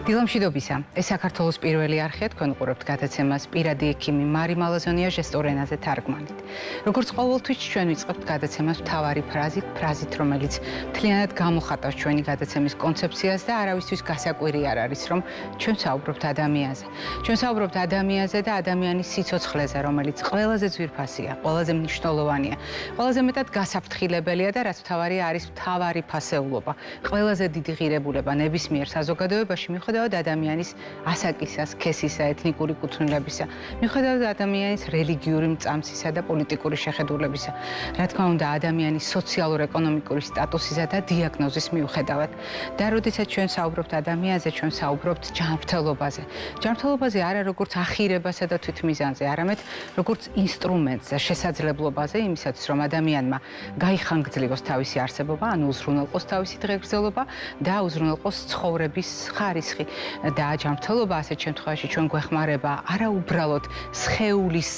დილამშვიდობისა. ეს საქართველოს პირველი არხია, თქვენ უყურებთ გადაცემას პირადი ექიმი მარი მალაზონია ჟესტურ ენაზე თარგმანით. როგორც ყოველთვის ჩვენ ვიწყებთ გადაცემას მთავარი ფრაზით, რომელიც მთლიანად გამოხატავს ჩვენი გადაცემის კონცეფციას და არავისთვის გასაკვირი არ არის, რომ ჩვენ საუბრობთ ადამიანზე. ჩვენ საუბრობთ ადამიანზე და ადამიანის სიცოცხლეზე, რომელიც ყველაზე ძვირფასია, ყველაზე მნიშვნელოვანია, ყველაზე მეტად გასაფრთხილებელია და რაც მთავარია არის მთავარი ფასეულობა, ყველაზე დიდი ღირებულება ნებისმიერ საზოგადოებაში მიუხედავად ადამიანის ასაკისა, სქესისა, ეთნიკური კუთვნილებისა, მიუხედავად ადამიანის რელიგიური მწამსისა და პოლიტიკური შეხედულებისა, რა თქმა უნდა, ადამიანის სოციალურ-ეკონომიკური სტატუსისა და დიაგნოზის მიუხედავად. და როდესაც ჩვენ საუბრობთ ადამიანზე, ჩვენ საუბრობთ ჯანმრთელობაზე. ჯანმრთელობაზე არა როგორც ახირებასა და თვითმიზანზე, არამედ როგორც ინსტრუმენტზე, შესაძლებლობაზე იმისათვის, რომ ადამიანმა გაიხანგრძლივოს თავისი არსებობა, ანუ უზრუნველყოს თავისი დღეგრძელობა და უზრუნველყოს ცხოვრების ხარისხი. და ჯანმრთელობა ასეთ შემთხვევაში ჩვენ გვეხმარება არა უბრალოდ სხეულის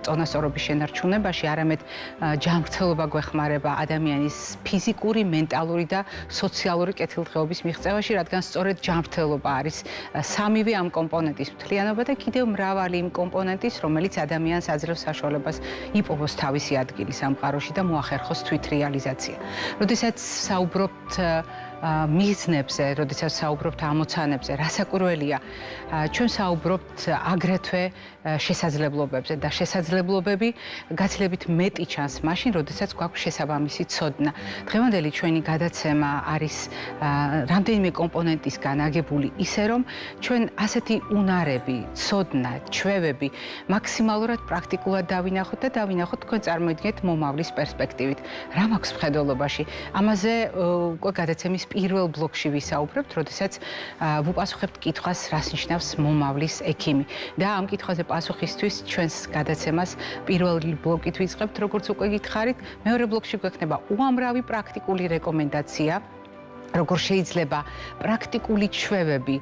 წონასწორობის შენარჩუნებაში, არამედ ჯანმრთელობა გვეხმარება ადამიანის ფიზიკური, მენტალური და სოციალური კეთილდღეობის მიღწევაში, რადგან სწორედ ჯანმრთელობა არის სამივე ამ კომპონენტის მთლიანობა და კიდევ მრავალი იმ კომპონენტის, რომელიც ადამიანს აძლევს საშუალებას იპოვოს თავისი ადგილი სამყაროში და მოახერხოს თვითრეალიზაცია. როდესაც საუბრობთ მიზნებზე, როდესაც საუბრობთ ამოცანებზე, რასაკვირველია, ჩვენ საუბრობთ აგრეთვე შესაძლებლობებზე და შესაძლებლობები გაცილებით მეტი ჩანს მაშინ, როდესაც გვაქვს შესაბამისი ცოდნა. დღევანდელი ჩვენი გადაცემა არის რამდენიმე კომპონენტისგან აგებული ისე, რომ ჩვენ ასეთი უნარები, ცოდნა, ჩვევები მაქსიმალურად პრაქტიკულად დავინახოთ და დავინახოთ თქვენ წარმოიდგინეთ მომავლის პერსპექტივით. რა მაქვს მხედველობაში? ამაზე უკვე გადაცემის პირველ ბლოკში ვისაუბრებთ, როდესაც ვუპასუხებთ კითხვას, რას ნიშნავს მომავლის ექიმი. და ამ კითხვაზე პასუხისთვის ჩვენს გადაცემას პირველი ბლოკით ვიწყებთ, როგორც უკვე გითხარით, მეორე ბლოკში გვექნება უამრავი პრაქტიკული რეკომენდაცია, როგორ შეიძლება პრაქტიკული ჩვევები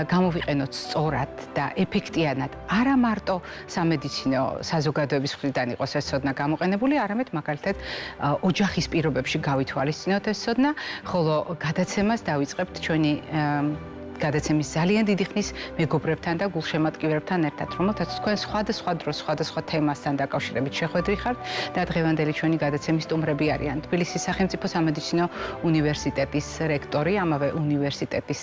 გამოვიყენოთ სწორად და ეფექტიანად, არა მარტო სამედიცინო საზოგადოების მხრიდან იყოს ეს ცოდნა გამოყენებული, არამედ მაგალითად ოჯახის პირობებში გავითვალისწინოთ ეს ცოდნა, ხოლო გადაცემას დავიწყებთ ჩვენი გადაცემის ძალიან დიდი ხნის მეგობრებთან და გულშემატკივრებთან ერთად, რომელთაც თქვენ სხვადასხვა დროს, სხვადასხვა თემასთან დაკავშირებით შეხვედრი ხართ და დღევანდელი ჩვენი გადაცემის სტუმრები არიან თბილისის სახელმწიფო სამედიცინო უნივერსიტეტის რექტორი, ამავე უნივერსიტეტის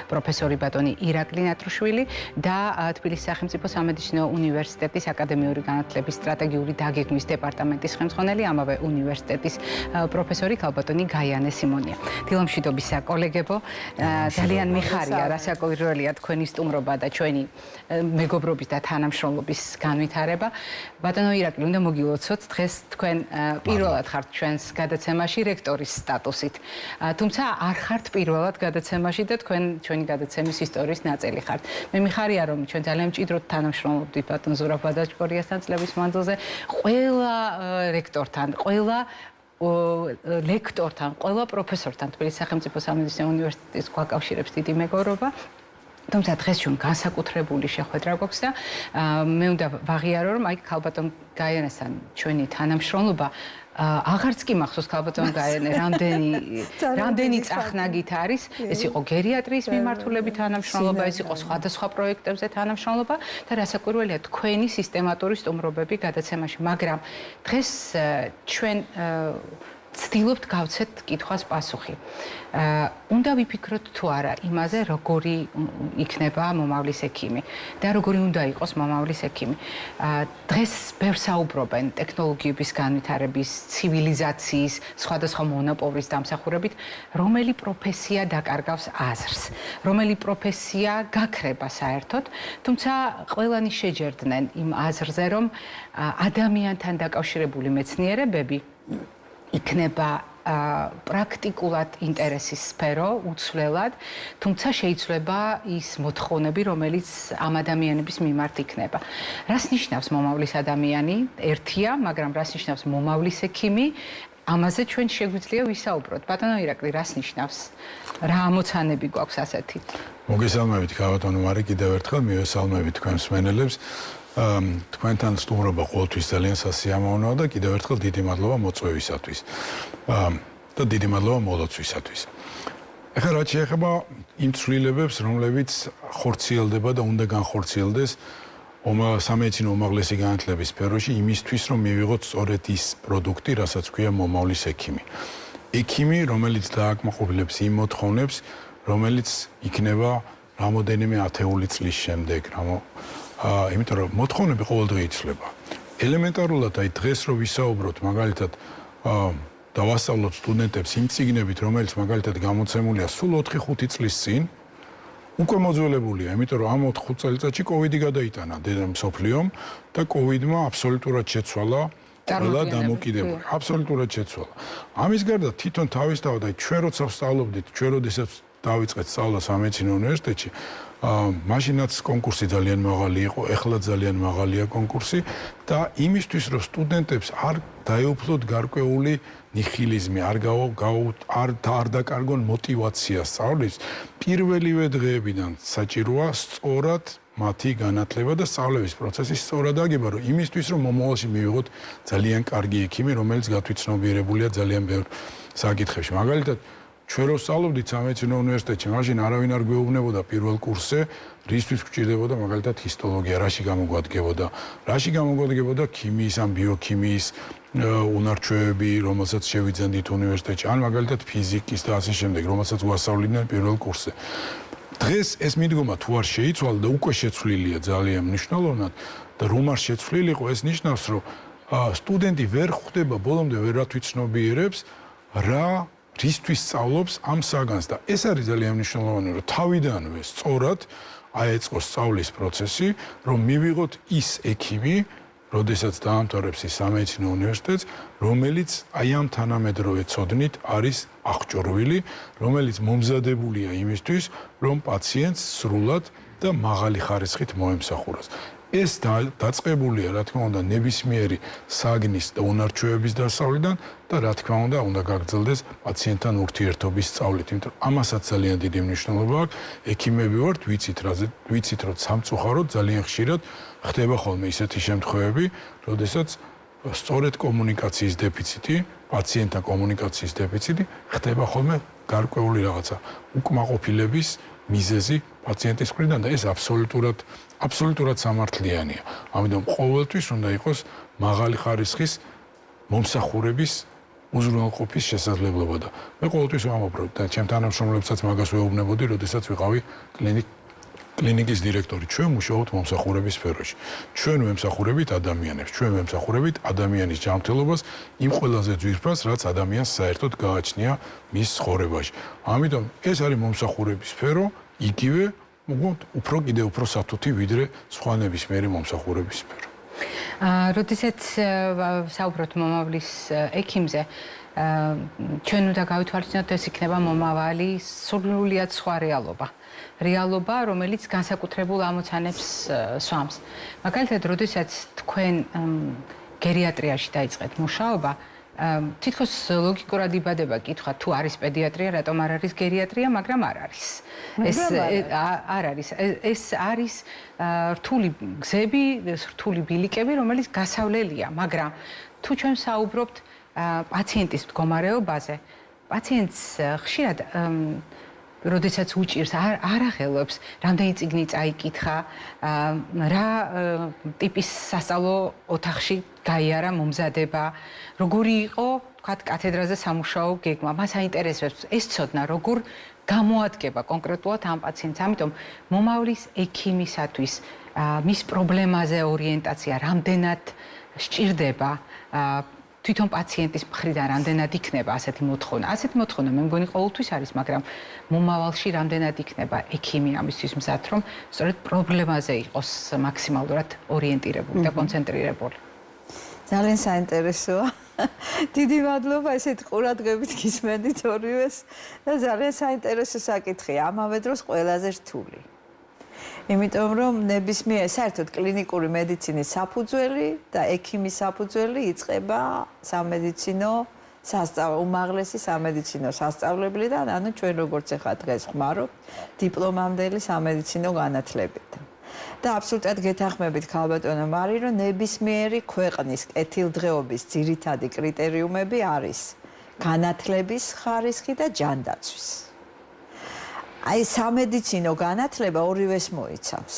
პროფესორი ბატონი ირაკლი ნატრუშვილი და თბილისის სახელმწიფო სამედიცინო უნივერსიტეტის აკადემიური განათლების სტრატეგიული დაგეგმვის დეპარტამენტის ხელმძღვანელი, ამავე უნივერსიტეტის პროფესორი ქალბატონი გაიანე სიმონია. დილამშვიდობისა, კოლეგებო, ძალიან მიხარია რასაკვირველია თქვენი სტუმრობა და ჩვენი მეგობრობის და თანამშრომლობის განვითარება. ბატონო ირაკლი, უნდა მოგილოცოთ, დღეს თქვენ პირველად ხართ ჩვენს გადაცემაში რექტორის სტატუსით. თუმცა არ ხართ პირველად გადაცემაში და თქვენ ჩვენი გადაცემის ისტორიის ნაწილი ხართ. მე მიხარია, რომ ჩვენ ძალიან მჭიდროდ თანამშრომლობდით ბატონ ზურაბ ბადაჭყორიასთან წლების მანძილზე, ყველა რექტორთან, ყველა ლექტორთან, ყველა პროფესორთან თბილისის სახელმწიფო სამედიცინო უნივერსიტეტის გვაკავშირებს დიდი მეგობრობა. თუმცა დღეს ჩვენ განსაკუთრებული შეხვედრა გვაქვს და მე უნდა ვაღიარო, რომ აი ქალბატონ გაიანესთან ჩვენი თანამშრომლობა აღარც კი მახსოვს ქალბატონ გაიანე რამდენი წახნაგით არის, ეს იყო გერიატრიის მიმართულებით თანამშრომლობა, ეს იყო სხვადასხვა პროექტებზე თანამშრომლობა და რასაკვირველია თქვენი სისტემატური სტუმრობები გადაცემაში, მაგრამ დღეს ჩვენ ვცდილობთ გავცეთ კითხვას პასუხი. უნდა ვიფიქროთ თუ არა იმაზე, როგორი იქნება მომავლის ექიმი და როგორი უნდა იყოს მომავლის ექიმი. დღეს ბევრს საუბრობენ ტექნოლოგიების განვითარების, ცივილიზაციის, სხვადასხვა მონოპოლის დამსახურებით, რომელი პროფესია დაკარგავს აზრს, რომელი პროფესია გაქრება საერთოდ, თუმცა ყველანი შეჯერდნენ იმ აზრზე, რომ ადამიანთან დაკავშირებული მეცნიერებები იქნება პრაქტიკულად ინტერესის სფერო, უცვლელად, თუმცა შეიძლება ის მოთხოვნები, რომელიც ამ ადამიანების მიმართ იქნება. რას ნიშნავს მომავლის ადამიანი? ერთია, მაგრამ რას ნიშნავს მომავლის ექიმი? ამაზე ჩვენ შეგვიძლია ვისაუბროთ. ბატონო ირაკლი, რას ნიშნავს? რა ამოცანები გვაქვს ასეთი? მოგესალმებით, ქალბატონო მარი, კიდევ ერთხელ მივესალმებით თქვენ მსმენელებს. თქვენთან სტუმრობა ყოველთვის ძალიან სასიამოვნოა და კიდევ ერთხელ დიდი მადლობა მოწვევისათვის. და დიდი მადლობა მოლოცვისათვის. ეხლა რაც შეეხება იმ ცვლილებებს, რომლებიც ხორციელდება და უნდა განხორციელდეს სამედიცინო უმაღლესი განათლების სფეროში იმისთვის, რომ მივიღოთ სწორედ ის პროდუქტი, რასაც ქვია მომავლის ექიმი. ექიმი, რომელიც დააკმაყოფილებს იმ მოთხოვნებს, რომელიც იქნება რამოდენიმე ათეული წლის შემდეგ, იმიტომ რომ მოთხოვნები ყოველდღე იცვლება. ელემენტარულად აი დღეს რო ვისაუბროთ, მაგალითად, დავასწავლოთ სტუდენტებს იმ წიგნებით, რომელიც მაგალითად გამოცემულია სულ 4-5 წლის წინ, უკვე მოძველებულია, იმიტომ რომ ამ 4 წელიწადში კოვიდი გადაიტანა მსოფლიომ და კოვიდმა აბსოლუტურად შეცვალა ყველა დამოკიდებული. აბსოლუტურად შეცვალა. ამის გარდა თვითონ თავისთავად აი ჩვენ როცა ვსწავლობდით, ჩვენ როდესაც დავიწყეთ სწავლა სამედიცინო უნივერსიტეტში, მაშინაც კონკურსი ძალიან მაღალი იყო, ეხლა ძალიან მაღალია კონკურსი და იმისთვის რომ სტუდენტებს არ დაეუფლოთ გარკვეული ნიჰილიზმი, არ დაკარგონ მოტივაცია სწავლის, პირველივე დღეებიდან საჭიროა სწორად მათი განათლება და სწავლების პროცესი სწორად აგება, რომ იმისთვის რომ მომავალში მივიღოთ ძალიან კარგი ექიმი, რომელიც გათვითცნობიერებულია ძალიან ბევრ საკითხებში. მაგალითად ჩვენ რო სწავლობდით სამედიცინო უნივერსიტეტში, მაშინ არავინ არ გვეუბნებოდა პირველ კურსზე, რისთვის გვჭირდებოდა მაგალითად ჰისტოლოგია, რაში გამოგვადგებოდა ქიმიის ან ბიოქიმიის უნარჩვევები, რომელსაც შევიძენდით უნივერსიტეტში, ან მაგალითად ფიზიკის და ასე შემდეგ, რომელსაც გვასწავლიდნენ პირველ კურსზე. დღეს ეს მიდგომა თუ არ შეიცვალა და უკვე შეცვლილია ძალიან მნიშვნელოვნად და რომ არ შეცვლილიყო, ეს ნიშნავს, რომ სტუდენტი ვერ ხვდება ბოლომდე ვერ ათვითცნობიერებს რისთვის სწავლობს ამ საგანს და ეს არის ძალიან მნიშვნელოვანი, რომ თავიდანვე სწორად აეწყოს სწავლის პროცესი, რომ მივიღოთ ის ექიმი, როდესაც დაამთავრებს ის სამედიცინო უნივერსიტეტს, რომელიც აი ამ თანამედროვე ცოდნით არის აღჭურვილი, რომელიც მომზადებულია იმისთვის, რომ პაციენტს სრულად და მაღალი ხარისხით მოემსახუროს. ეს დაწყებულია, რა თქმა უნდა, ნებისმიერი საგნის და უნარჩვევების დასავლიდან და რა თქმა უნდა გაგრძელდეს პაციენტთან ურთიერთობის სწავლით, იმიტომ რომ ამასაც ძალიან დიდი მნიშვნელობა აქვს. ექიმები ვართ, ვიცით, რომ სამწუხაროდ ძალიან ხშირად ხდება ხოლმე ისეთი შემთხვევები, როდესაც სწორედ კომუნიკაციის დეფიციტი, პაციენტთან კომუნიკაციის დეფიციტი ხდება ხოლმე გარკვეული რაღაცა უკმაყოფილების მიზეზი პაციენტის მხრიდან და ეს აბსოლუტურად სამართლიანია. ამიტომ ყოველთვის უნდა იყოს მაღალი ხარისხის მომსახურების უზრუნველყოფის შესაძლებლობა და მე ყოველთვის ვამაყობ და ჩემ თანამშრომლებსაც მაგას ვეუბნებოდი, როდესაც ვიყავი კლინიკის დირექტორი. ჩვენ მუშაობთ მომსახურების სფეროში. ჩვენ ვემსახურებით ადამიანებს, ჩვენ ვემსახურებით ადამიანის ჯანმრთელობას იმ ყველაზე ძვირფას, რაც ადამიანს საერთოდ გააჩნია მის ცხოვრებაში. ამიტომ ეს არის მომსახურების სფერო, იგივე კიდევ უფრო სათუთი ვიდრე სხვა ნებისმიერი მომსახურების სფერო. როდესაც საუბრობთ მომავლის ექიმზე, ჩვენ უნდა გავითვალისწინოთ, ეს იქნება მომავალი სრულიად სხვა რეალობა, რომელიც განსაკუთრებულ ამოცანებს სვამს. მაგალითად, როდესაც თქვენ გერიატრიაში დაიწყეთ მუშაობა, თითქოს ლოგიკურად იბადება კითხვა, თუ არის პედიატრია, რატომ არ არის გერიატრია, მაგრამ არ არის. არ არის. ეს არის რთული გზები, რთული ბილიკები, რომელიც გასავლელია, მაგრამ თუ ჩვენ საუბრობთ პაციენტის მდგომარეობაზე, პაციენტს ხშირად როდესაც უჭირს არ აღელვებს, რამდენი წიგნი წაიკითხა, რა ტიპის სასწავლო ოთახში გაიარა მომზადება, როგორი იყო, თქვათ, კათედრაზე სამუშაო გეგმა. მას აინტერესებს ეს ცოდნა, როგორ გამოადგება კონკრეტულად ამ პაციენტს. ამიტომ მომავლის ექიმისათვის მის პრობლემაზე ორიენტაცია რამდენად სჭირდება, თვითონ პაციენტის მხრიდან რამდენად იქნება ასეთი მოთხოვნა. ასეთი მოთხოვნა მე მგონი ყოველთვის არის, მაგრამ მომავალში რამდენად იქნება ექიმი ამისთვის მზად, რომ სწორედ პრობლემაზე იყოს მაქსიმალურად ორიენტირებული და კონცენტრირებული. ძალიან საინტერესოა. დიდი მადლობა ესეთ ყურადღებით გისმენთ ორივეს და ძალიან საინტერესო საკითხია, ამავე დროს ყველაზე რთული. იმიტომ რომ ნებისმიერ საერთოდ კლინიკური მედიცინის საფუძველი და ექიმის საფუძველი იწყება სამედიცინო უმაღლესი სამედიცინო სასწავლებლიდან, ანუ ჩვენ როგორც ახლა დღეს ხმარობთ დიპლომამდელი სამედიცინო განათლებით. და აბსოლუტურად გეთანხმებით ქალბატონო მარი, რომ ნებისმიერი ქვეყნის კეთილდღეობის ძირითადი კრიტერიუმები არის განათლების ხარისხი და ჯანდაცვის. აი სამედიცინო განათლება ორივეს მოიცავს.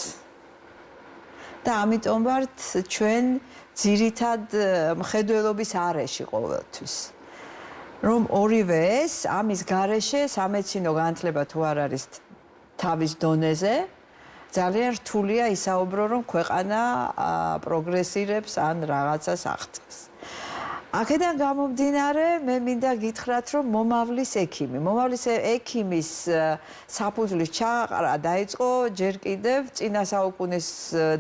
და ამიტომ ვართ ჩვენ ძირითად მხედველობის არეში ყოველთვის. რომ ორივეს ამის გარეშე სამედიცინო განათლება თუ არ არის თავის დონეზე, ძალიან რთულია ისაუბრო, რომ ქვეყანა პროგრესირებს ან რაღაცას აღწევს. აქედან გამომდინარე, მე მინდა გითხრათ, რომ მომავლის ექიმის საფუძვლის ჩააყარა დაიწყო ჯერ კიდევ წინა საუკუნის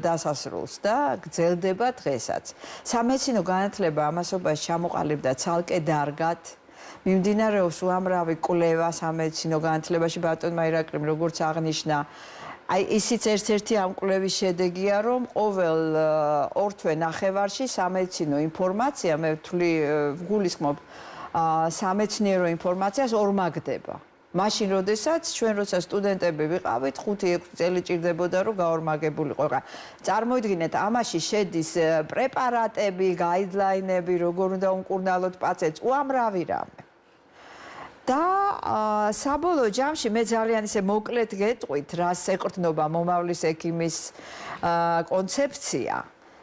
დასასრულს და გრძელდება დღესაც. სამედიცინო განათლება ამასობაში ჩამოყალიბდა ცალკე დარგად. მიმდინარეობს უამრავი კვლევა სამედიცინო განათლებაში ბატონმა ირაკლიმ როგორც აღნიშნა. აი ისიც ერთ-ერთი ამ კვლევის შედეგია, რომ ყოველ 2 თვე ნახევარში სამედიცინო ინფორმაცია, მე ვგულისხმობ სამეცნიერო ინფორმაციას ორმაგდება. მაშინ, როდესაც ჩვენ როცა სტუდენტები ვიყავით, 5-6 წელი ჭირდებოდა, რომ გაორმაგებულიყო. წარმოიდგინეთ, ამაში შედის პრეპარატები, გაიდლაინები, როგორ უნდა უმკურნალოთ პაციენტს, უამრავი რამე. და საბოლოო ჯამში მე ძალიან ისე მოკლედ გეტყვით, რას ეყრდნობა მომავლის ექიმის კონცეფცია.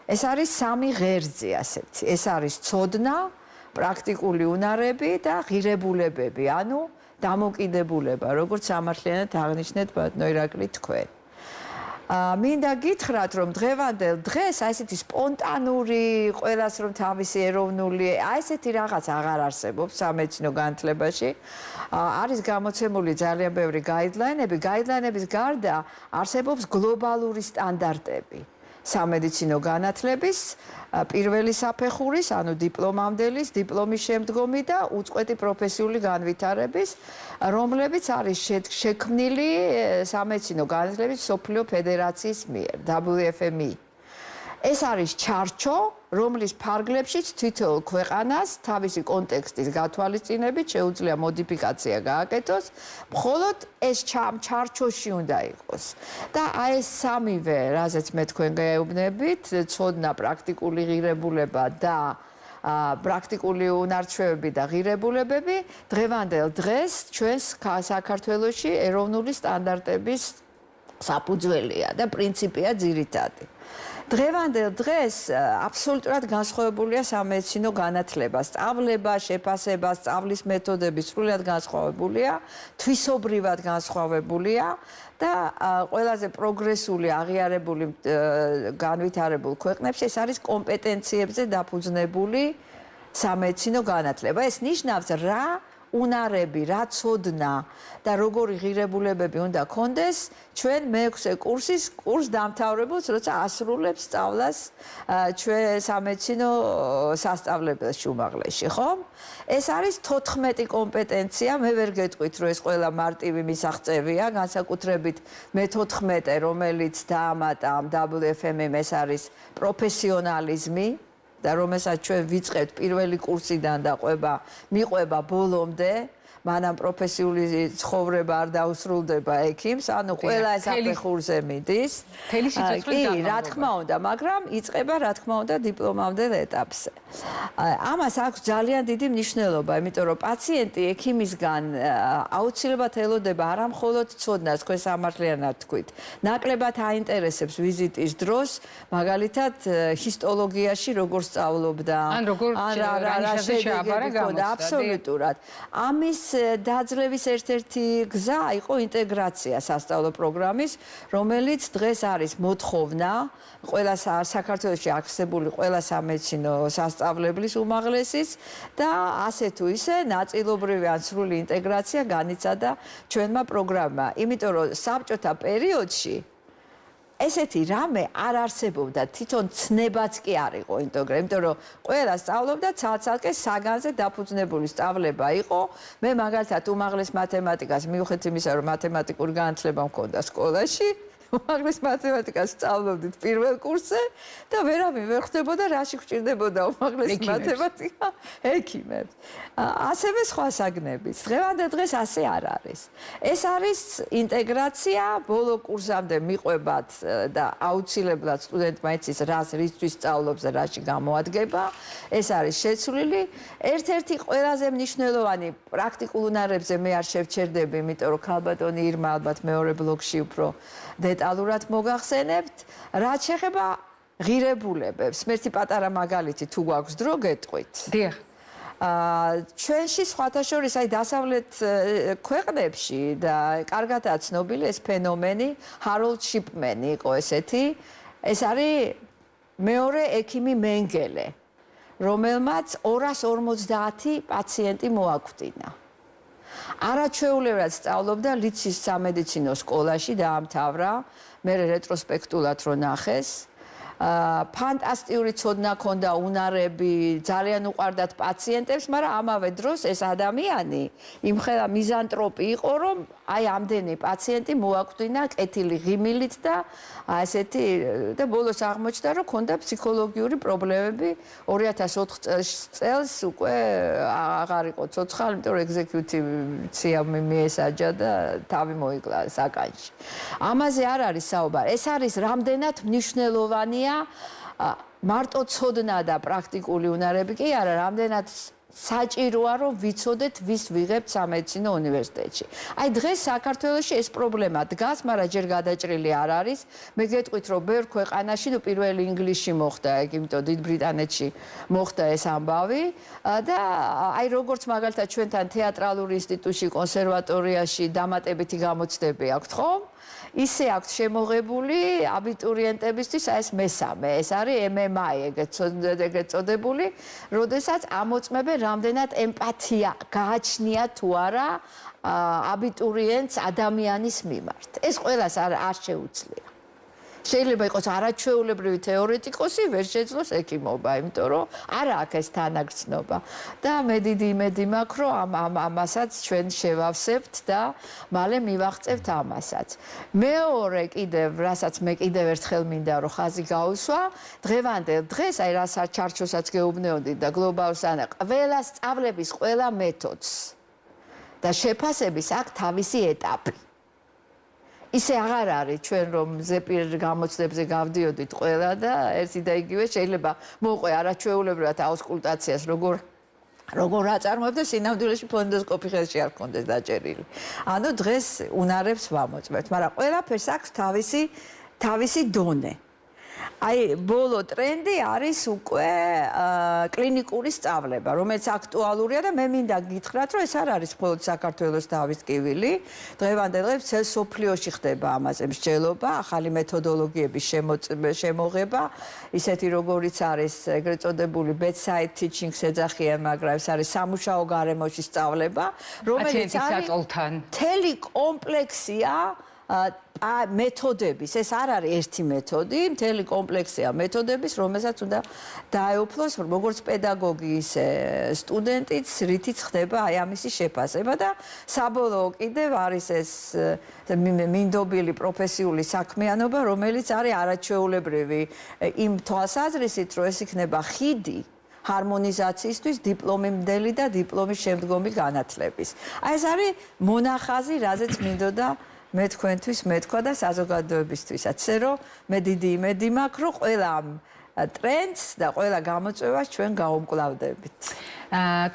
ეს არის 3 ღერძი ასეთი. ეს არის ცოდნა, პრაქტიკული უნარები და ღირებულებები, ანუ დამოკიდებულება, როგორც სამართლიანად აღნიშნეთ ბატონო ირაკლი თქვენ. მინდა გითხრათ, რომ დღევანდელ დღეს აი ესეთი სპონტანური, ყველას რომ თავისი ეროვნული, აი ესეთი რაღაც აღარ არსებობს სამედიცინო განათლებაში. არის გამოცემული ძალიან ბევრი გაიდლაინები, გაიდლაინების გარდა არსებობს გლობალური სტანდარტები. სამედიცინო განათლების პირველი საფეხურის, ანუ დიპლომამდელის, დიპლომის შემდგომი და უწყვეტი პროფესიული განვითარების, რომლებიც არის შექმნილი სამედიცინო განათლების მსოფლიო ფედერაციის მიერ, WFMI. ეს არის ჩარჩო, რომლის ფარგლებშიც თითოეულ ქვეყანას თავისი კონტექსტის გათვალისწინებით შეუძლია მოდიფიკაცია გააკეთოს, მხოლოდ ეს ჩარჩოში უნდა იყოს. და აი ეს 3-ვე, რაზეც მე თქვენ გაეუბნებით, ცოდნა, პრაქტიკული ღირებულება და პრაქტიკული უნარჩვევები და ღირებულებები, დღევანდელ დღეს ჩვენს საქართველოში ეროვნული სტანდარტების საფუძველია და პრინციპია ძირითადი. დღევანდელ დღეს აბსოლუტურად განსხვავებულია სამედიცინო განათლება, სწავლება, შეფასება, სწავლის მეთოდები სრულიად განსხვავებულია, თვისობრივად განსხვავებულია და ყველაზე პროგრესული, აღიარებული განვითარებულ ქვეყნებში ეს არის კომპეტენციებზე დაფუძნებული სამედიცინო განათლება. ეს ნიშნავს რა უნარები, რა ცოდნა და როგორი ღირებულებები უნდა კონდეს ჩვენ მე-6 კურს დამთავრებულს, როცა ასრულებს სწავლას ჩვენ სამედიცინო სასწავლებელში უმაღლესში, ხო? ეს არის 14 კომპეტენცია, მე ვერ გეტყვით, რომ ეს ყველა მარტივი მისაღწევია, განსაკუთრებით მე-14, რომელიც დაამატა ამ WFM-ს, ეს არის პროფესიონალიზმი. და რომელსაც ჩვენ ვიწყებთ პირველი კურსიდან და მიყვება ბოლომდე, მანამ პროფესიული ცხოვრება არ დაუსრულდება ექიმს, ანუ ყველა ეს საფეხურზე მიდის. კი, რა თქმა უნდა, მაგრამ იწყება რა თქმა უნდა დიპლომამდელ ეტაპზე. ამას აქვს ძალიან დიდი მნიშვნელობა, იმიტომ რომ პაციენტი ექიმისგან აუცილებლად ელოდება არა მხოლოდ ცოდნას, თქვენ სამართლიანად თქვით. ნაკლებად აინტერესებს ვიზიტის დროს, მაგალითად ჰისტოლოგიაში როგორ სწავლობდა, ან როგორ შეაბარა გამოსდა. აბსოლუტურად. ამის დაძლევის ერთ-ერთი გზა იყო ინტეგრაცია სასწავლო პროგრამის, რომელიც დღეს არის მოთხოვნა ყველა საქართველოში არსებული ყველა სამედიცინო სასწავლებლის უმაღლესის და ასე თუ ისე ნაწილობრივი ან სრული ინტეგრაცია განიცადა ჩვენმა პროგრამმა. იმიტომ რომ საბჭოთა პერიოდში ესეთი რამე არ არსებობდა, თვითონ ცნებაც კი არ იყო ინტეგრაცია, იმიტომ რომ ყველა სწავლობდა ცალ-ცალკე საგანზე დაფუძნებული სწავლება იყო. მე მაგალითად უმაღლეს მათემატიკას მიუხედავად იმისა, რომ მათემატიკური განათლება მქონდა სკოლაში, უმაღლეს მათემატიკას სწავლობდით პირველ კურსზე და ვერავინ ვერ ხვდებოდა რაში გვჭირდებოდა უმაღლეს მათემატიკა ექიმებს. ასევე სხვა საგნებიც. დღევანდელ დღეს ასე არ არის. ეს არის ინტეგრაცია, ბოლო კურსამდე მიყვებათ და აუცილებლად სტუდენტმა იცის რისთვის სწავლობს და რაში გამოადგება. ეს არის შეცვლილი. ერთ-ერთი ყველაზე მნიშვნელოვანი პრაქტიკულ უნარებზე მე არ შევჩერდები, იმიტომ რომ ქალბატონი ირმა ალბათ მეორე ბლოკში უფრო დეტალურად მოგახსენებთ. რაც შეეხება ღირებულებებს, ერთი პატარა მაგალითი თუ გვაქვს დრო გეტყვით. დიახ. ჩვენში სხვათა შორის აი დასავლეთ ქვეყნებში და კარგადაა ცნობილი ეს ფენომენი, ჰაროლდ შიპმენი იყო ესეთი. ეს არის მეორე ექიმი მენგელე, რომელმაც 250 პაციენტი მოაკვდინა. არაჩვეულებრივად სწავლობდა ლიცის სამედიცინო სკოლაში, დაამთავრა, მე რეტროსპექტულად რო ნახეს. ფანტასტიკური ცოდნა ჰქონდა, უნარები, ძალიან უყვარდათ პაციენტებს, მაგრამ ამავე დროს ეს ადამიანი იმხელა მიზანტროპი იყო, რომ აი ამდენი პაციენტი მოაკვდინა კეთილი ღიმილით და ესეთი და ბოლოს აღმოჩნდა, რომ ჰქონდა ფსიქოლოგიური პრობლემები. 2004 წელს უკვე აღარ იყო ცოცხალი, იმიტომ რომ ეგზეკიუთივცია მიესაჯა და თავი მოიკლა საკანში. ამაზე არ არის საუბარი. ეს არის რამდენად მნიშვნელოვანია მარტო ცოდნა და პრაქტიკული უნარები კი არა, რამდენად საჭიროა რომ ვიცოდეთ ვის ვიღებთ სამედიცინო უნივერსიტეტში. აი დღეს საქართველოში ეს პრობლემა დგას, მაგრამ ჯერ გადაჭრილი არ არის. მე გეტყვით რომ ბევრ ქვეყანაში, ნუ პირველი ინგლისში მოხდა, იმიტომ დიდ ბრიტანეთში მოხდა ეს ამბავი და აი როგორც მაგალითად ჩვენთან თეატრალური ინსტიტუტში, კონსერვატორიაში დამატებითი გამოცდები აქვთ ხომ? ისე აქვთ შემოღებული აბიტურიენტებისთვის ეს მესამე, ეს არის MMI ეგეთ წოდებული, როდესაც ამოწმებენ რამდენად ემპათია გააჩნია თუ არა აბიტურიენტს ადამიანის მიმართ. ეს ყველას არ შეუძლია. შეიძლება იყოს არაჩვეულებრივი თეორეტიკოსი, ვერ შეძლოს ექიმობა, იმიტომ რომ არა აქვს ეს თანაგრძნობა. და მე დიდი იმედი მაქვს, რომ ამასაც ჩვენ შევავსებთ და მალე მივაღწევთ ამასაც. მეორე კიდევ, რასაც მე კიდევ ერთხელ მინდა რომ ხაზი გაუსვა, დღევანდელ დღეს, აი რასაც ჩარჩოსაც გეუბნეოდით და გლობალურს ანა, ყველა სწავლების ყველა მეთოდს და შეფასების აქვს თავისი ეტაპი. ისე აღარ არის ჩვენ რომ ზეპირ გამოცდებზე გავდიოდით ყველა და ერთი და იგივე შეიძლება მოყვე არაჩვეულებრივად აუსკულტაციას როგორ აწარმოებ და სინამდვილეში ფონდოსკოპი ხელში არ გქონდეს დაჭერილი. ანუ დღეს უნარებს ვამოწმებთ, მაგრამ ყველაფერს აქვს თავისი დონე. აი ბოლო ტრენდი არის უკვე კლინიკური სწავლება, რომელიც აქტუალურია და მე მინდა გითხრათ, რომ ეს არ არის მხოლოდ საქართველოს დავის ტკივილი. დღევანდელ დღეს მთელ სოფლიოში ხდება ამაზე მსჯელობა, ახალი მეთოდოლოგიების შემოღება, ისეთი როგორიც არის ეგრეთ წოდებული bedside teaching-ს ეძახიან, მაგრამ ეს არის სამუშაო გარემოში სწავლება, რომელიც არის მთელი კომპლექსია მეთოდების, ეს არ არის ერთი მეთოდი, მთელი კომპლექსია მეთოდების, რომელსაც უნდა დაეუფლოს როგორც პედაგოგი, ისე სტუდენტიც, რითიც ხდება აი ამისი შეფასება და საბოლოო კიდევ არის ეს მინდობილი პროფესიული საქმიანობა, რომელიც არის არაჩვეულებრივი იმ თვალსაზრისით, რომ ეს იქნება ხიდი ჰარმონიზაციისთვის დიპლომამდელი და დიპლომის შემდგომი განათლების. აი ეს არის მონახაზი, რაზეც მინდოდა მე თქვენთვის მეთქვა და საზოგადოებისთვისაც, რომ მე დიდი იმედი მაქვს, რომ ყველა ტრენდს და ყველა გამოწვევას ჩვენ გავუმკლავდებით.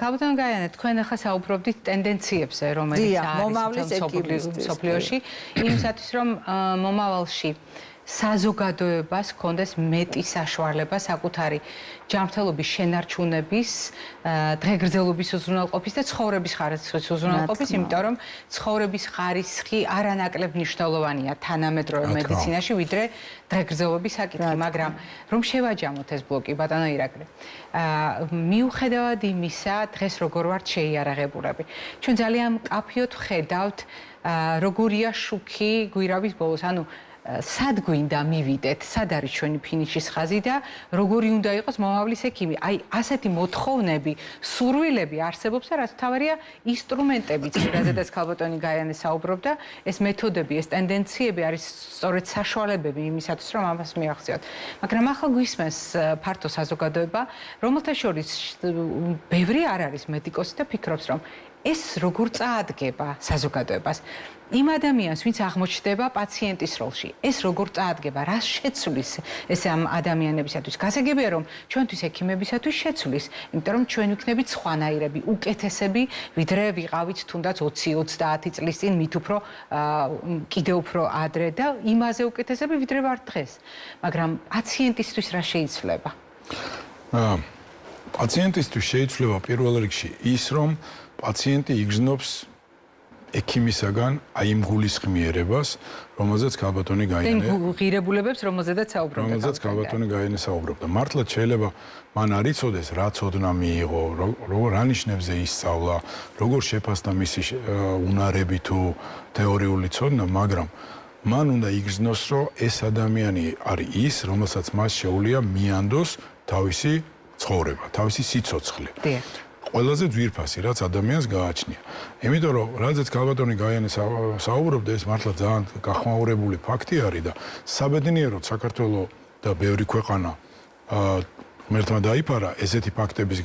ქალბატონო გაიანე, თქვენ ახლა საუბრობდით ტენდენციებზე, რომელიც არის სოფლიოში, იმისათვის, რომ მომავალში საზოგადოებას ჰქონდეს მეტი საშუალება საკუთარი ჯანმრთელობის შენარჩუნების, დღეგრძელობის უზრუნველყოფის და ცხოვრების ხარისხის უზრუნველყოფის, იმიტომ რომ ცხოვრების ხარისხი არანაკლებ მნიშვნელოვანია თანამედროვე მედიცინაში, ვიდრე დღეგრძელობის საკითხი, მაგრამ რომ შევაჯამოთ ეს ბლოკი, ბატონო ირაკლი. მიუხედავად იმისა, დღეს როგორ ვართ შეიარაღებულები. ჩვენ ძალიან მკაფიოდ ვხედავთ, როგორია შუქი გვირავის ბოლოს, ანუ სად გვინდა მივიდეთ, სად არის ჩვენი ფინიშის ხაზი და როგორი უნდა იყოს მომავლის ექიმი. აი, ასეთი მოთხოვნები, სურვილები არსებობს და რაც თავარია ინსტრუმენტებიც, რაზედაც ქალბატონი გაიანე საუბრობდა, ეს მეთოდები, ეს ტენდენციები არის სწორედ საშუალებები იმისათვის, რომ ამას მიაღწიოთ. მაგრამ ახლა გვისმენს ფართო საზოგადოება, რომელთა შორის ბევრი არ არის მედიკოსი და ფიქრობს, რომ ეს როგორ წაადგება საზოგადოებას. იმ ადამიანს, ვინც აღმოჩნდება პაციენტის როლში, ეს როგორ წაადგება, რას შეცვლის ეს ამ ადამიანებისათვის. გასაგებია, რომ ჩვენთვის ექიმებისათვის შეცვლის, იმიტომ რომ ჩვენ ვიქნებით სხვანაირები, უკეთესები, ვიდრე ვიყავით თუნდაც 20-30 წლის წინ მით უფრო კიდევ უფრო ადრე და იმაზე უკეთესები, ვიდრე ვართ დღეს. მაგრამ პაციენტისთვის რა შეიცვლება? პაციენტისთვის შეიცვლება პირველ რიგში ის, რომ პაციენტი იგრძნობს ექიმისაგან აი იმ გულისხმიერებას, რომელზეც ქალბატონი გაიანე. ღირებულებებს, რომელზედაც საუბრობდა. რომელზედაც ქალბატონი გაიანე საუბრობდა. მართლაც შეიძლება მან არ იცოდეს, რა ცოდნა მიიღო, როგორ ანიშნებზე ისწავლა, როგორ შეფასდა მისი უნარები თუ თეორიული ცოდნა, მაგრამ მან უნდა იგრძნოს, რომ ეს ადამიანი არის ის, რომელსაც მას შეუძლია მიანდოს თავისი ცხოვრება, თავისი სიცოცხლე. ყველაზე ძვირფასი, რაც ადამიანს გააჩნია. იმიტომ რომ რადგან ქალბატონი გაიანე საუბრობდა, ეს მართლა ძალიან გახმაურებული ფაქტი არის და საბედნიეროდ საქართველოს და ბევრი ქვეყანა ღმერთმა დაიფარა ესეთი ფაქტების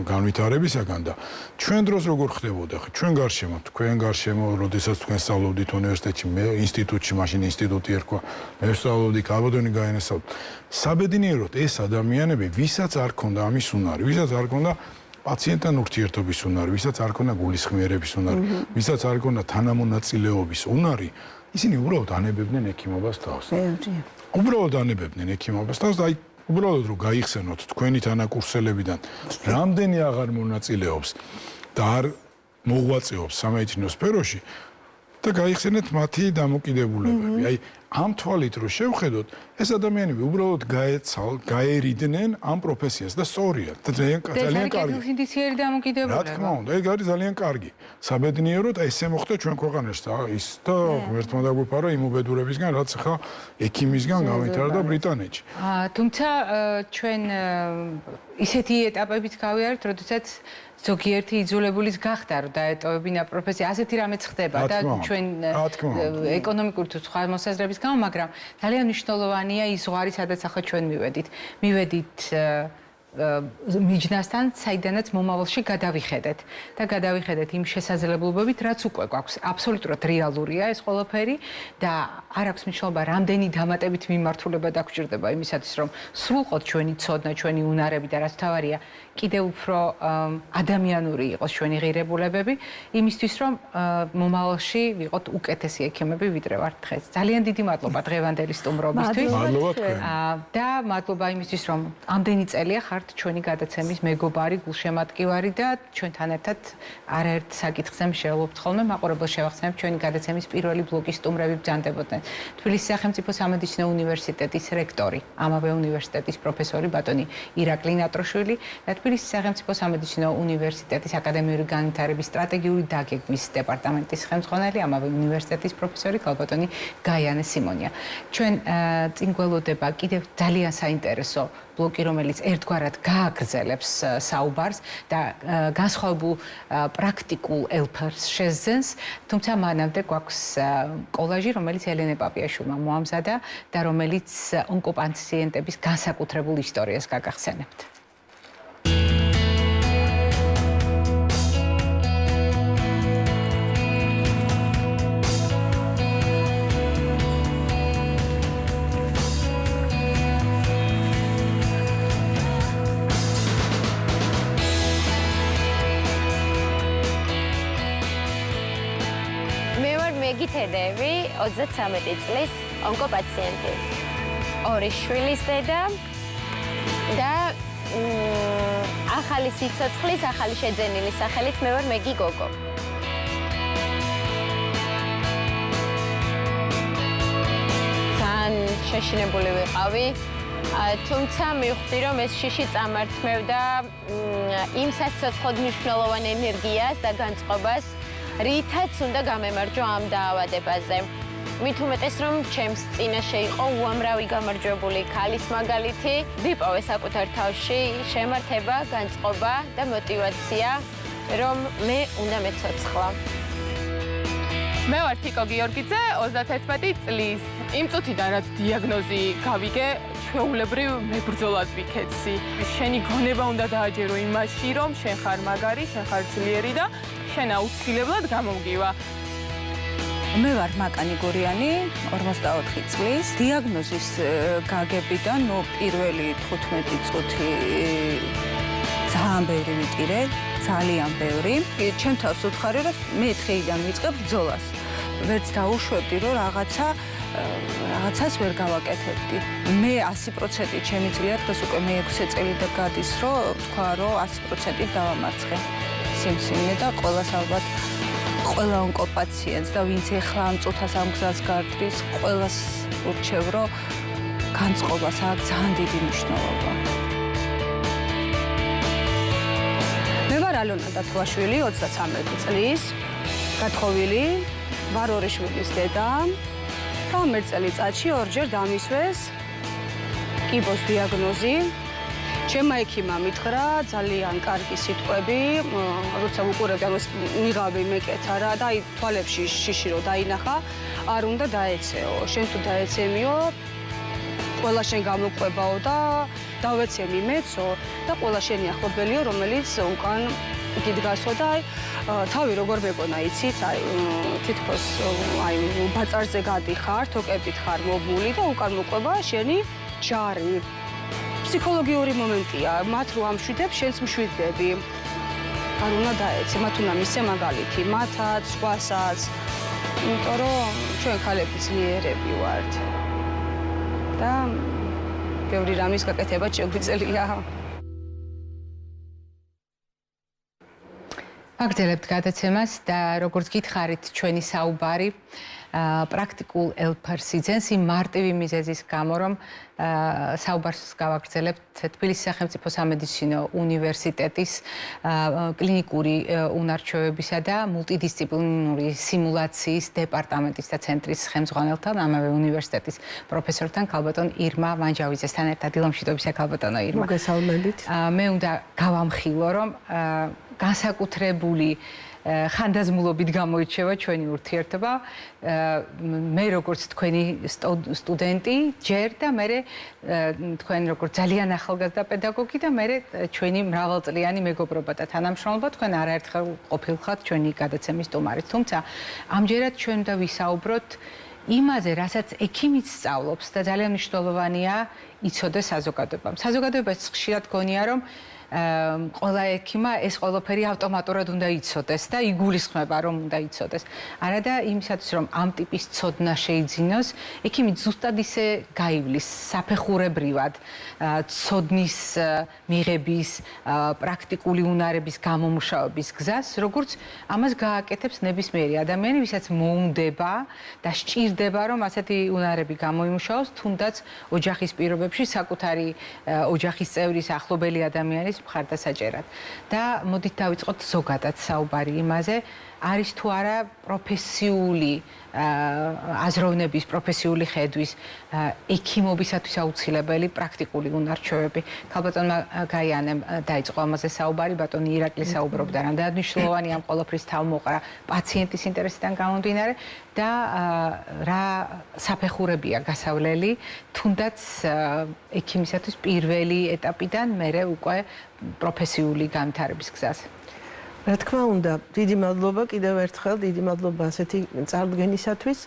განვითარებისაგან და ჩვენ დროს როგორ ხდებოდა, ჩვენ გარშემო, როდესაც თქვენ სწავლობდით უნივერსიტეტში, მე ინსტიტუტში, მაშინ ინსტიტუტი ერქვა, მე სწავლობდი, ქალბატონი გაიანე საუბრობდა. საბედნიეროდ ეს ადამიანები, ვისაც არ ქონდა ამის უნარი, ვისაც არ ქონდა პაციენტთან ურთიერთობის უნარი, ვისაც არ ქონდა გულისხმიერების უნარი, ვისაც არ ქონდა თანამონაწილეობის უნარი, ისინი უბრალოდ ანებებდნენ ექიმობას თავს. უბრალოდ ანებებდნენ ექიმობას თავს და აი უბრალოდ რომ გაიხსენოთ თქვენი თანაკურსელებიდან რამდენი აღარ მონაწილეობს და არ მოღვაწეობს სამედიცინო სფეროში და გაიხსენეთ მათი დამოკიდებულებები. აი ამ თვალით რო შევხედოთ, ეს ადამიანები უბრალოდ გაერიდნენ ამ პროფესიას და სწორია და ძალიან კარგი. ინდიციერი დამოკიდებულება. რა თქმა უნდა, ეგ არის ძალიან კარგი. საბედნიეროდ ესე მოხდა ჩვენ ქვეყანაში და ის და ღმერთმა დაგვიფარა იმ უბედურებისგან, რაც ხა ექიმისგან გავითარდა ბრიტანეთში. თუმცა ჩვენ ისეთი ეტაპებით გავიარეთ, როდესაც ზოგიერთი იძულებულის გახდა, რომ დაეტოვებინა პროფესია. ასეთი რამეც ხდება და ჩვენ ეკონომიკური თუ სხვა მოსაზრების გამო, მაგრამ ძალიან მნიშვნელოვანია ის ზღვარი, სადაც ახლა ჩვენ მივედით მიჯნასთან, საიდანაც მომავალში გადავიხედეთ და გადავიხედეთ იმ შესაძლებლობებით, რაც უკვე გვაქვს. აბსოლუტურად რეალურია ეს ყველაფერი და არ აქვს მნიშვნელობა, რამდენი დამატებით მიმართულება დაგჭირდება იმისათვის, რომ სრულყოთ ჩვენი ცოდნა, ჩვენი უნარები და რაც თავარია, კიდევ უფრო ადამიანური იყოს ჩვენი ღირებულებები, იმისთვის, რომ მომავალში ვიყოთ უკეთესი ექიმები, ვიდრე ვართ დღეს. ძალიან დიდი მადლობა დღევანდელი სტუმრობისთვის. მადლობა თქვენ. და მადლობა იმისთვის, რომ ამდენი წელია ხართ ჩვენი გადაცემის მეგობარი, გულშემატკივარი და ჩვენთან ერთად არაერთ საკითხზე მშევლობთ ხოლმე. მაყურებელს შევახსენებ, ჩვენი გადაცემის პირველი ბლოკის სტუმრები ბრძანდებოდნენ. თბილისის სახელმწიფო სამედიცინო უნივერსიტეტის რექტორი, ამავე უნივერსიტეტის პროფესორი ბატონი ირაკლი ნატროშვილი და თბილისის სახელმწიფო სამედიცინო უნივერსიტეტის აკადემიური განვითარების სტრატეგიული დაგეგმვის დეპარტამენტის ხელმძღვანელი, ამავე უნივერსიტეტის პროფესორი ქალბატონი გაიანე სიმონია. ჩვენ წინ გველოდება კიდევ ძალიან საინტერესო ბლოკი, რომელიც ერთგვარად გააგრძელებს საუბარს და განსხვავებულ პრაქტიკულ ელფერს შესძენს, თუმცა მანამდე გვაქვს კოლაჟი, რომელიც ელენე პაპიაშვილმა მოამზადა და რომელიც ონკოპაციენტების განსაკუთრებულ ისტორიას გაგახსენებთ. მეგითედევი 33 წლის ონკოპაციენტი. 2 შვილის დედა და ახალი სიცოცხლის, ახალი შეძენილი სახელით მე ვარ მეგი გოგო. ძალიან შეშინებული ვიყავი, თუმცა მივხვდი, რომ ეს შიში წამართმევდა იმ სასიცოცხლოდ მნიშვნელოვან ენერგიას და განწყობას, რითაც უნდა გამემარჯვა ამ დაავადებაზე. მით უმეტეს რომ ჩემს წინაშე იყო უამრავი გამარჯვებული ქალის მაგალითი, ვიპოვე საკუთარ თავში შემართება, განწყობა და მოტივაცია, რომ მე უნდა მეცოცხლა. მე ვარ თიკო გიორგიძე, 31 წლის. იმ წუთიდან რაც დიაგნოზი გავიგე, ჩვეულებრივ მებრძოლად ვიქეცი. შენი გონება უნდა დააჯერო იმაში, რომ შენ ხარ მაგარი, შენ ხარ ძლიერი და შენ აუცილებლად გამომგივა. მე ვარ მაკანი გურიანი, 44 წლის. დიაგნოზის გაგებიდან, პირველი 15 წუთი ძალიან ბევრი ვიტირე, ძალიან ბევრი. ჩემ თავს ვუთხარი, რომ მე დღეიდან ვიწყებ ბრძოლას. ვერც დაუშვებდი, რომ რაღაცას ვერ გავაკეთებდი. მე 100% შემიძლია დღეს უკვე მე 6 წელი და გადის, რომ თქვა, რომ 100% დავამარცხე სიმსივნე და ყველას ალბათ ყველა უნკო პაციენტს და ვინც ეხლა ამ წუთას ამ გზას გარტრის, ყველას ურჩევ, რომ განწყობას აქვს ძალიან დიდი მნიშვნელობა. მე ვარ ალონა დათუაშვილი, 33 წლის, გათხოვილი, ვარ ორი შვილის დედა. და მე წელიწადში ორჯერ დამისვეს კიბოს დიაგნოზი. ჩემმა ექიმმა მითხრა ძალიან კარგი სიტყვები, როცა უყურებდი, ანუ მიღავი მეკეთა რა და აი თვალებში შიში რო დაინახა, არ უნდა დაეცეო. შენ თუ დაეცემიო, ყველა შენ გამოყვებაო და დავეცემი მეცო და ყველა შენი ახლობელიო, რომელიც უკან გიდგასო და აი თავი როგორ მეკონა იცით, აი თითქოს აი ბაწარზე გადიხარ, თოკებით ხარ მობმული და უკან მოყვება შენი ჯარი. ფსიქოლოგიური მომენტია, მათ რო ამშვიდებ, შენც მშვიდდები. არ უნდა დაეცე, მათ უნდა მისცე მაგალითი, მათაც, სხვასაც. იმიტომ რომ ჩვენ ქალები ძლიერები ვართ. და ბევრი რამის გაკეთება შეგვიძლია. აგრძელებთ გადაცემას და როგორც გითხარით, ჩვენი საუბარი პრაქტიკულ ელფარსიძენს იმ მარტივი მიზეზის გამო, რომ საუბარს გავაგრძელებთ თბილისის სახელმწიფო სამედიცინო უნივერსიტეტის კლინიკური უნარჩვევებისა და მულტიდისციპლინური სიმულაციის დეპარტამენტის და ცენტრის ხელმძღვანელთან, ამავე უნივერსიტეტის პროფესორთან, ქალბატონ ირმა ვანჯავიძესთან ერთად. დილომშვიდობისა, ქალბატონო ირმა. მოგესალმებით. მე უნდა გავამხილო, რომ განსაკუთრებული ხანდაზმულობით გამოირჩევა ჩვენი ურთიერთობა. მე როგორც თქვენი სტუდენტი ჯერ და მე თქვენ როგორც ძალიან ახალგაზრდა პედაგოგი და მე ჩვენი მრავალწლიანი მეგობრობა და თანამშრომლობა თქვენ არაერთხელ ყოფილხართ ჩვენი გადაცემის სტუმარით. თუმცა ამჯერად ჩვენ უნდა ვისაუბროთ იმაზე, რასაც ექიმიც სწავლობს და ძალიან მნიშვნელოვანია იცოდეს საზოგადოებამ. საზოგადოებას ხშირად გონია, რომ ყველა ექიმა ეს ყველაფერი ავტომატურად უნდა იცოდეს და იგულისხმება რომ უნდა იცოდეს. არა და იმისათვის რომ ამ ტიპის ცოდნა შეიძინოს, ექიმი ზუსტად ისე გაივლის საფეხურებრივად ცოდნის მიღების, პრაქტიკული უნარების გამომუშავების გზას, როგორც ამას გააკეთებს ნებისმიერი ადამიანი, ვისაც მოუნდება და სჭირდება რომ ასეთი უნარები გამოიმუშაოს, თუნდაც ოჯახის პირობებში საკუთარი ოჯახის წევრის ახლობელი ადამიანის მხარდასაჭერად. და მოდით დავიწყოთ ზოგადად საუბარი იმაზე, არის თუ არა პროფესიული აზროვნების, პროფესიული ხედვის ექიმობისათვის აუცილებელი პრაქტიკული უნარჩვევები. ქალბატონმა გაიანემ დაიწყო ამაზე საუბარი, ბატონი ირაკლი საუბრობდა, რამდენად მნიშვნელოვანია ამ ყველაფრის თავმოყრა პაციენტის ინტერესიდან გამომდინარე და რა საფეხურებია გასავლელი, თუნდაც ექიმისათვის პირველი ეტაპიდან მერე უკვე პროფესიული განვითარების გზაზე. რა თქმა უნდა, დიდი მადლობა კიდევ ერთხელ, დიდი მადლობა ასეთი წარდგენისათვის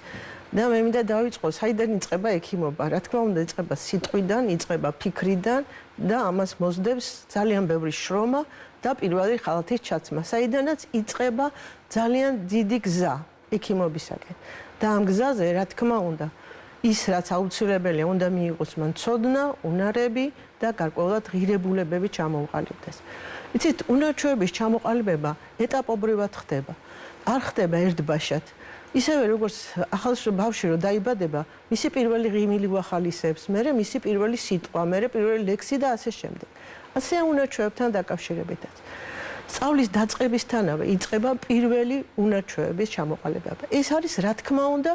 და მე მინდა დავიწყო, საიდან იწყება ექიმობა? რა თქმა უნდა, იწყება სიტყვიდან, იწყება ფიქრიდან და ამას მოსდევს ძალიან ბევრი შრომა და პირველი ხალათის ჩაცმა, საიდანაც იწყება ძალიან დიდი გზა ექიმობისაკენ. და ამ გზაზე, რა თქმა უნდა, ის რაც აუცილებელია, უნდა მიიღოს მან ცოდნა, უნარები და გარკვეულად ღირებულებები ჩამოუყალიბდეს. იცით, უნარჩვევების ჩამოყალიბება ეტაპობრივად ხდება. არ ხდება ერთბაშად. ისევე როგორც ახალშობილ ბავშვი რო დაიბადება, მისი პირველი ღიმილი უახალისებს, მერე მისი პირველი სიტყვა, მერე პირველი ლექსი და ასე შემდეგ. ასე უნარჩვევებთან დაკავშირებითაც. სწავლის დაწყებისთანავე იწყება პირველი უნარჩვევების ჩამოყალიბება. ეს არის, რა თქმა უნდა,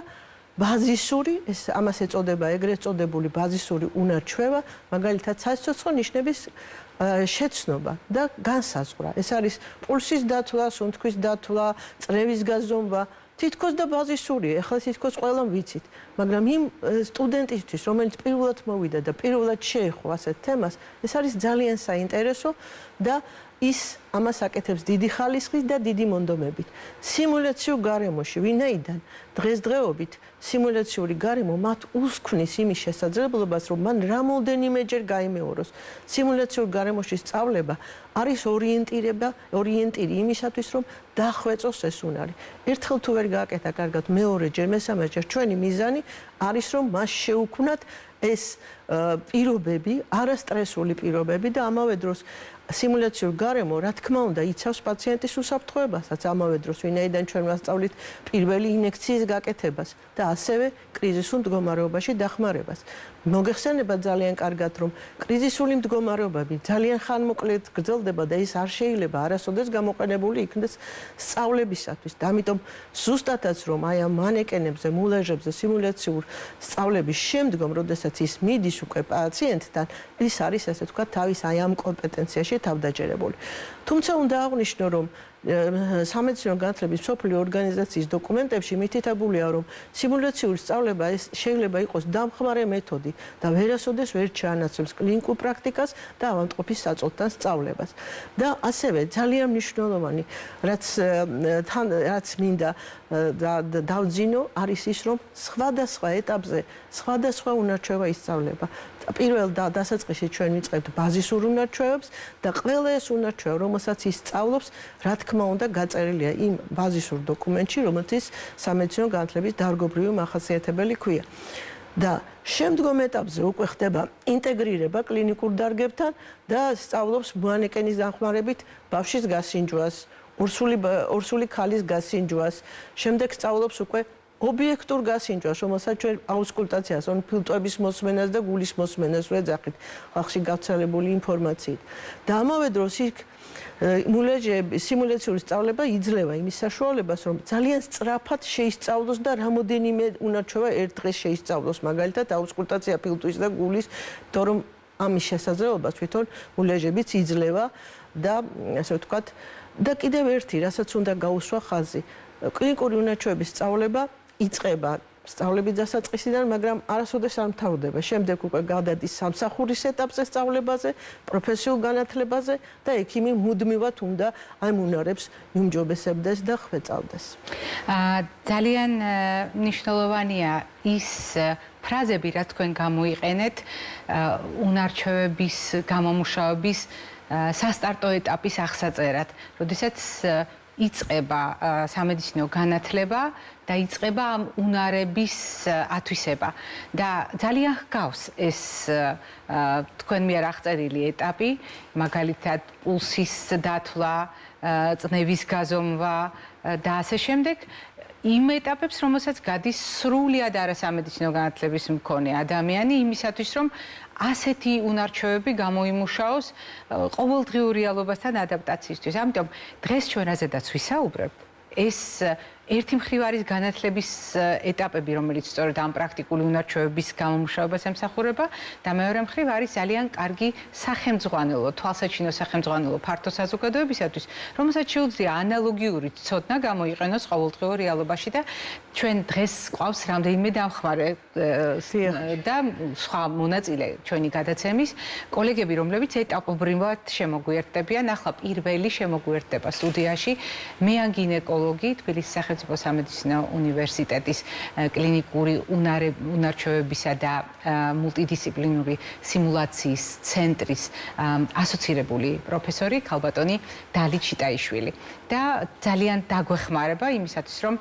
ბაზისური, ეს ამას ეწოდება ეგრეთ წოდებული ბაზისური უნარჩვევა, მაგალითად საცოცხლო ნიშნების შეცნობა და განსაზღვრა. ეს არის პულსის დათვლა, სუნთქვის დათვლა, წრევის გაზომვა, თითქოს და ბაზისურია, ახლა თითქოს ყველამ ვიცით, მაგრამ იმ სტუდენტისთვის, რომელიც პირველად მოვიდა და პირველად შეეხო ასეთ თემას, ეს არის ძალიან საინტერესო და ის ამას აკეთებს დიდი ხალისხით და დიდი მონდომებით. სიმულაციურ გარემოში, ვინაიდან დღესდღეობით სიმულაციური გარემო მათ უსქმნის იმის შესაძლებლობას, რომ მან რამოდენიმეჯერ გაიმეოროს. სიმულაციურ გარემოში სწავლება არის ორიენტირი იმისათვის, რომ დახვეწოს ეს უნარი. ერთხელ თუ ვერ გააკეთა კარგად, მეორეჯერ, მესამეჯერ, ჩვენი მიზანი არის, რომ მას შეუქმნათ ეს პირობები, არასტრესული პირობები და ამავე დროს სიმულაციურ გარემო, რა თქმა უნდა, იცავს პაციენტის უსაფრთხოებასაც ამავე დროს, ვინაიდან ჩვენ ვასწავლით პირველი ინექციის გაკეთებას და ასევე კრიზისულ მდგომარეობაში დახმარებას. მოგეხსენება ძალიან კარგად, რომ კრიზისული მდგომარეობები ძალიან ხანმოკლედ გრძელდება და ის არ შეიძლება არასოდეს გამოყენებული იქნდეს სწავლებისათვის. და ამიტომ ზუსტადაც რომ აი ამ მანეკენებზე, მულაჟებზე სიმულაციურ სწავლების შემდგომ, როდესაც ის მიდის უკვე პაციენტთან, ის არის ასე ვთქვათ, თავის აი ამ კომპეტენციაში თავდაჯერებული. თუმცა უნდა აღვნიშნო, რომ სამედიცინო განათლების მსოფლიო ორგანიზაციის დოკუმენტებში მითითებულია, რომ სიმულაციური სწავლება ეს შეიძლება იყოს დამხმარე მეთოდი და ვერასოდეს ვერ ჩაანაცვლებს კლინიკურ პრაქტიკას და ავადმყოფის საწოლთან სწავლებას. და ასევე ძალიან მნიშვნელოვანი, რაც მინდა დავძინო, არის ის, რომ სხვადასხვა ეტაპზე სხვადასხვა უნარჩვევა ისწავლება. პირველ დასაწყისში ჩვენ ვიწყებთ ბაზისურ უნარჩვევებს და ყველა ეს უნარჩვევა, რომელსაც ისწავლობს, რა თქმა უნდა, გაწერილია იმ ბაზისურ დოკუმენტში, რომელიც სამედიცინო განათლების დარგობრივი მახასიათებელი ქვია. და შემდგომ ეტაპზე უკვე ხდება ინტეგრირება კლინიკურ დარგებთან და სწავლობს მანეკენის დახმარებით ბავშვის გასინჯვას, ორსული ქალის გასინჯვას, შემდეგ სწავლობს უკვე ობიექტურ გასინჯვას, რომელსაც ჩვენ აუსკულტაციას, ფილტვების მოსმენას და გულის მოსმენას ვეძახით, ხალხში გავრცელებული ინფორმაციით. და ამავე დროს იქ სიმულაციური სწავლება იძლევა იმის საშუალებას, რომ ძალიან სწრაფად შეისწავლოს და რამოდენიმე უნარჩვევა ერთ დღეს შეისწავლოს, მაგალითად აუსკულტაცია ფილტვის და გულის, იმიტომ რომ ამის შესაძლებლობას თვითონ მულაჟებიც იძლევა და ასე ვთქვათ, და კიდევ ერთი, რასაც უნდა გაუსვა ხაზი, კლინიკური უნარჩვეების სწავლება იწყება სწავლების დასაწყისიდან, მაგრამ არასოდეს არ მთავრდება. შემდეგ უკვე გადადის სამსახურის ეტაპზე სწავლებაზე, პროფესიულ განათლებაზე და ექიმი მუდმივად უნდა აი უნარებს მიუმჯობესებდეს და ხვეწავდეს. ძალიან მნიშვნელოვანია ის ფრაზები, რაც თქვენ გამოიყენეთ უნარჩვევების გამომუშავების სასტარტო ეტაპის აღსაწერად, როდესაც იწყება სამედიცინო განათლება და იწყება ამ უნარების ათვისება და ძალიან ჰგავს ეს თქვენ მიერ აღწერილი ეტაპი, მაგალითად პულსის დათვლა, წნევის გაზომვა და ასე შემდეგ. იმ ეტაპებს, რომელსაც გადის სრულიად არასამედიცინო განათლების მქონე ადამიანი იმისათვის, რომ ასეთი უნარჩვევები გამოიმუშაოს ყოველდღიურ რეალობასთან ადაპტაციისთვის. ამიტომ დღეს ჩვენ რაზედაც ვისაუბრებთ, ეს ერთი მხრივ არის განათლების ეტაპები, რომელიც სწორედ ამ პრაქტიკული უნარჩვევების გამომუშავებას ემსახურება და მეორე მხრივ არის ძალიან კარგი სახელმძღვანელო, თვალსაჩინო სახელმძღვანელო ფართო საზოგადოებისათვის, რომელსაც შეუძლია ანალოგიური ცოდნა გამოიყენოს ყოველდღიურ რეალობაში და ჩვენ დღეს გვყავს რამდენიმე დამხმარე და სხვა მონაწილე ჩვენი გადაცემის კოლეგები, რომლებიც ეტაპობრივად შემოგვიერთდებიან. ახლა პირველი შემოგვიერთდება სტუდიაში მეან გინეკოლოგი, თბილისის სახელმწიფო სამედიცინო უნივერსიტეტის კლინიკური უნარჩვევებისა და მულტიდისციპლინური სიმულაციის ცენტრის ასოცირებული პროფესორი ქალბატონი დალი ჩიტაიშვილი. და ძალიან დაგვეხმარება იმისათვის, რომ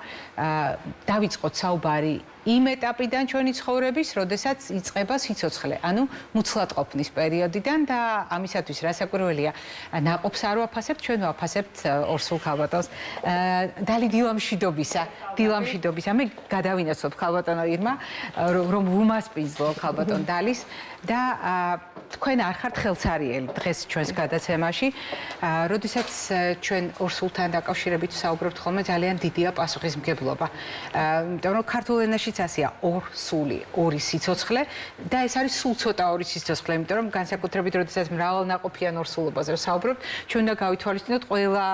დავიწყოთ საუბარი იმ ეტაპიდან ჩვენი ცხოვრების, როდესაც იწყება სიცოცხლე, ანუ მუცლადყოფნის პერიოდიდან და ამისათვის რასაკვირველია, ნაყოფს არ ვაფასებთ, ჩვენ ვაფასებთ ორსულ ქალბატონს. დალი დილამშვიდობისა. მე გადავინაცვლებ ქალბატონო ირმა, რომ ვუმასპინძლო ქალბატონ დალის და თქვენ არ ხართ ხელცარიელი დღეს ჩვენს გადაცემაში. როდესაც ჩვენ ორსულთან დაკავშირებით საუბრობთ ხოლმე, ძალიან დიდია პასუხისმგებლობა. იმიტომ რომ ქართულ ენაში მაშინაც ასეა ორ სული, ორი სიცოცხლე და ეს არის სულ ცოტა ორი სიცოცხლე, იმიტომ რომ განსაკუთრებით როდესაც მრავალნაყოფიან ორ სულობაზე ვსაუბრობთ, ჩვენ უნდა გავითვალისწინოთ ყველა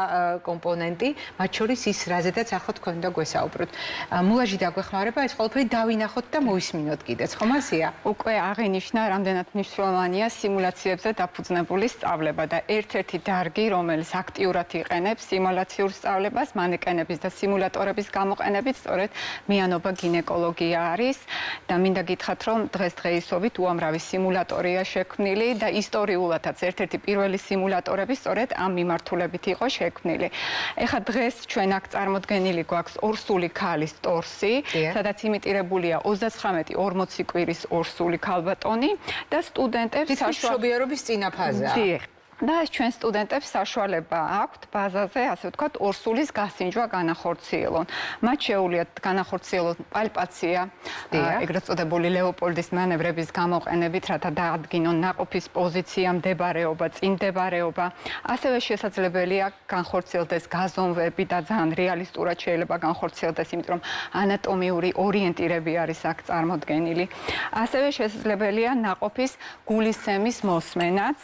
კომპონენტი, მათ შორის ის, რაზედაც ახლა თქვენ უნდა გვესაუბროთ. მულაჟი დაგვეხმარება ეს ყველაფერი დავინახოთ და მოვისმინოთ კიდეც, ხომ ასეა? უკვე აღინიშნა, რამდენად მნიშვნელოვანია სიმულაციებზე დაფუძნებული სწავლება და ერთ-ერთი დარგი, რომელიც აქტიურად იყენებს სიმულაციურ სწავლებას, მანეკენების და სიმულატორების გამოყენებით, სწორედ მიანობა გინეკოლოგია არის და მინდა გითხრათ, რომ დღესდღეობით უამრავი სიმულატორია შექმნილი და ისტორიულადაც ერთ-ერთი პირველი სიმულატორები სწორედ ამ მიმართულებით იყო შექმნილი. ეხლა დღეს ჩვენ აქ წარმოდგენილი გვაქვს ორსული ქალის ტორსი, სადაც იმიტირებულია 39-40 კვირის ორსული ქალბატონი და სტუდენტებს მშობიარობის წინა ფაზაა. და ეს ჩვენ სტუდენტებს საშუალება აქვთ ბაზაზე, ასე ვთქვათ, ორსულის გასინჯვა განახორციელონ. მათ შეუძლიათ განახორციელონ პალპაცია, ეგრეთ წოდებული ლეოპოლდის მანევრების გამოყენებით, რათა დაადგინონ ნაყოფის პოზიცია, მდებარეობა, წინდებარეობა. ასევე შესაძლებელია განხორციელდეს გაზომვები და ძალიან რეალისტურად შეიძლება განხორციელდეს, იმიტომ რომ ანატომიური ორიენტირები არის აქ წარმოდგენილი. ასევე შესაძლებელია ნაყოფის გულისცემის მოსმენაც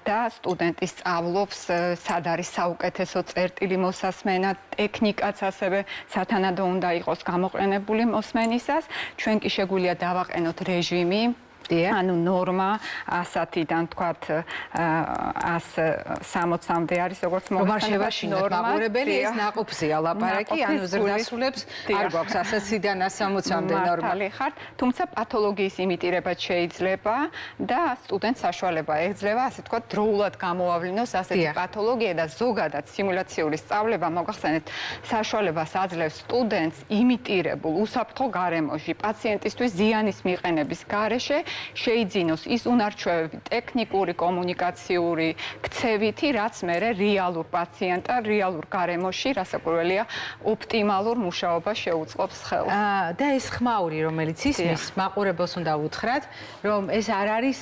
და სტუდენტი სწავლობს, სად არის საუკეთესო წერტილი მოსასმენა, ტექნიკაც ასევე სათანადო უნდა იყოს გამოყენებული მოსმენისას. ჩვენ კი შეგვიძლია დავაყენოთ რეჟიმი, ანუ ნორმა 100-დან თქვათ 160-მდე არის როგორც მოხდება ნორმაურებელი ეს ნაყოფზეა ლაპარაკი, ანუ ზრდასრულებს არ გვაქვს 100-დან 160-მდე ნორმა. თუმცა პათოლოგიის იმიტირებაც შეიძლება და სტუდენტს საშუალება ეძლევა, ასე თქვათ, დროულად გამოავლინოს ასეთი პათოლოგია და ზოგადად სიმულაციური სწავლება, მოგახსენეთ, საშუალებას აძლევს სტუდენტს იმიტირებულ უსაფრთხო გარემოში, პაციენტისთვის ზიანის მიყენების გარეშე შეიძინოს ის უნარჩვევები, ტექნიკური, კომუნიკაციური, ქცევითი, რაც მერე რეალურ პაციენტთან, რეალურ გარემოში, რასაკვირველია, ოპტიმალურ მუშაობას შეუწყობს ხელს. და ეს ხმაური, რომელიც ისმის, მაყურებელს უნდა უთხრათ, რომ ეს არ არის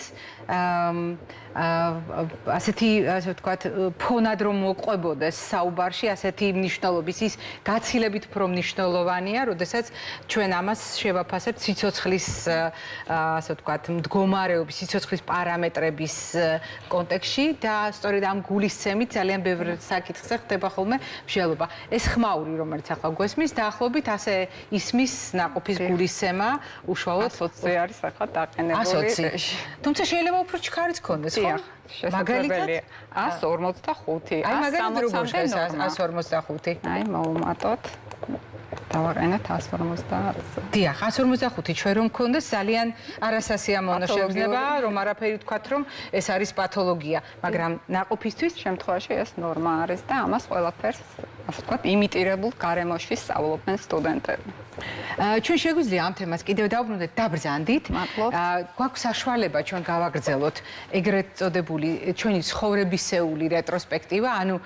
ასეთი, ასე ვთქვათ, ფონად რომ მოყვებოდეს საუბარში, ასეთი მნიშვნელობის ის გაცილებით უფრო მნიშვნელოვანია, როდესაც ჩვენ ამას შევაფასებთ სიცოცხლის, ასე ვთქვათ, მდგომარეობის, სიცოცხლის პარამეტრების კონტექსტში და სწორედ ამ გულისცემით ძალიან ბევრ საკითხზე ხდება ხოლმე მსჯელობა. ეს ხმაური, რომელიც ახლა გვესმის, დაახლოებით ასე ისმის ნაყოფის გულისცემა უშუალოდ 120-ზე არის ახლა დაყენებული. თუმცა შეიძლება უფრო ჩქარიც ქონდეს, ხო? მაგალითად 145. აი მაგალითად როგორ შეს 145? აი მოვუმატოთ. დავაყენოთ 150. დიახ, 145 ჩვენ რომ გქონდეს ძალიან არასასიამოვნო შეგრძნება, რომ არაფერი თქვათ, რომ ეს არის პათოლოგია, მაგრამ ნაყოფისთვის შემთხვევაში ეს ნორმა არის და ამას ყველაფერს, ასე ვთქვათ, იმიტირებულ გარემოში სწავლობენ სტუდენტები. ჩვენ შეგვიძლია ამ თემას კიდევ დავბრუნდეთ, დაბრძანდით. გვაქვს საშუალება ჩვენ გავაგრძელოთ ეგრეთ წოდებული ჩვენი ცხოვრებისეული რეტროსპექტივა, ანუ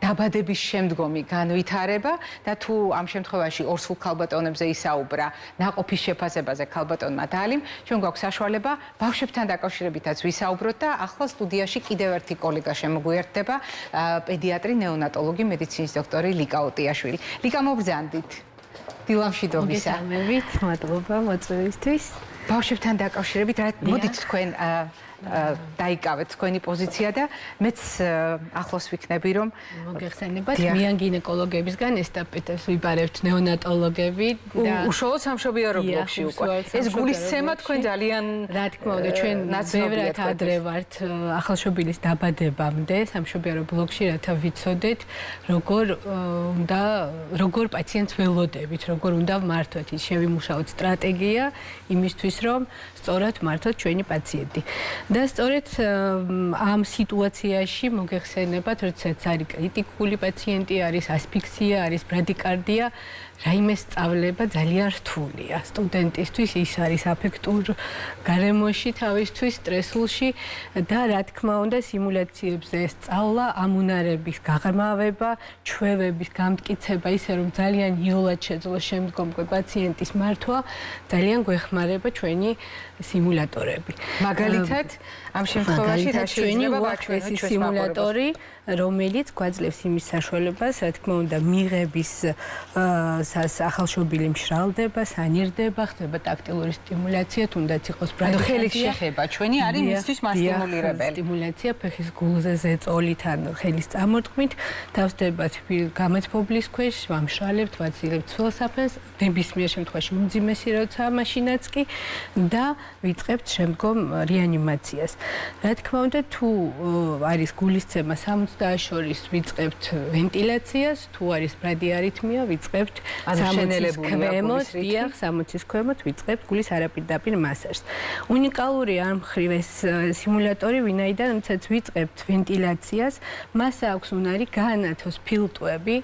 დაბადების შემდგომი განვითარება და თუ ამ შემთხვევაში ორსულ ქალბატონებზე ისაუბრა ნაყოფის შეფასებაზე ქალბატონმა დალიმ, ჩვენ გვაქვს საშუალება ბავშვებთან დაკავშირებითაც ვისაუბროთ და ახლა სტუდიაში კიდევ ერთი კოლეგა შემოგვიერთდება, პედიატრი, ნეონატოლოგი, მედიცინის დოქტორი ლიკა ოტიაშვილი. ლიკა, მობრძანდით. დილამშვიდობისა. მოგესალმებით, მადლობა მოწვევისთვის. ბავშვებთან დაკავშირებით, მოდით თქვენ დაიკავეთ თქვენი პოზიცია და მეც ახლოს ვიქნები, რომ მოგეხსენებათ, მიან გინეკოლოგებისგან ესტაფეტას ვიბარებთ ნეონატოლოგები და უშუალოდ სამშობიარო ბლოკში უკვე. ეს გულისცემა თქვენ ძალიან რა თქმა უნდა, ჩვენ ბევრად ადრე ვართ ახალშობილის დაბადებამდე სამშობიარო ბლოკში, რათა ვიცოდეთ, როგორ პაციენტს ველოდებით, როგორ უნდა ვმართოთ, ის შევიმუშაოთ სტრატეგია იმისთვის, რომ სწორად მართოთ ჩვენი პაციენტი. და სწორედ ამ სიტუაციაში მოგეხსენებათ, როდესაც არის კრიტიკული პაციენტი, არის ასფიქსია, არის ბრადიკარდია, რაიმე სწავლება ძალიან რთულია. სტუდენტისთვის ის არის აფექტურ გარემოში, თავისთვის სტრესულში და რა თქმა უნდა, სიმულაციებზე სწავლა, ამ უნარების გაღრმავება, ჩვევების გამტკიცება, ისე რომ ძალიან იოლად შეძლოს შემდგომ პაციენტის მართვა, ძალიან გვეხმარება ჩვენი სიმულატორები. მაგალითად, ამ შემთხვევაში რა შეიძლება ვაჩვენოთ სიმულატორი, რომელიც გვაძლევს იმის საშუალებას, რა თქმა უნდა, მიღების ახალშობილი მშრალდება, სანირდება, ხდება ტაქტილური სტიმულაცია, თუნდაც იყოს ანუ ხელის შეხება ჩვენი არის მისთვის მასტიმულირებელი. სტიმულაცია ფეხის გულზე ზეწოლით ან ხელის წამორტყმით დავსდება გამეთბობლის ქვეშ, ვამშრალებთ, ვაძილებთ სულსაფენს, ნებისმიერ შემთხვევაში უმძიმესი როცა მაშინაც კი და ვიწყებთ შემდგომ რეანიმაციას. რა თქმა უნდა, თუ არის გულისცემა 60 შორის ვიწყებთ ვენტილაციას, თუ არის ბრადიარითმია, ვიწყებთ 60-ის ქვემოთ, 60-ის ქვემოთ ვიწყებთ გულის არაპირდაპირ მასაჟს. უნიკალური არ მხრივ ეს სიმულატორი, ვინაიდან როდესაც ვიწყებთ ვენტილაციას, მას აქვს უნარი გაანათოს ფილტვები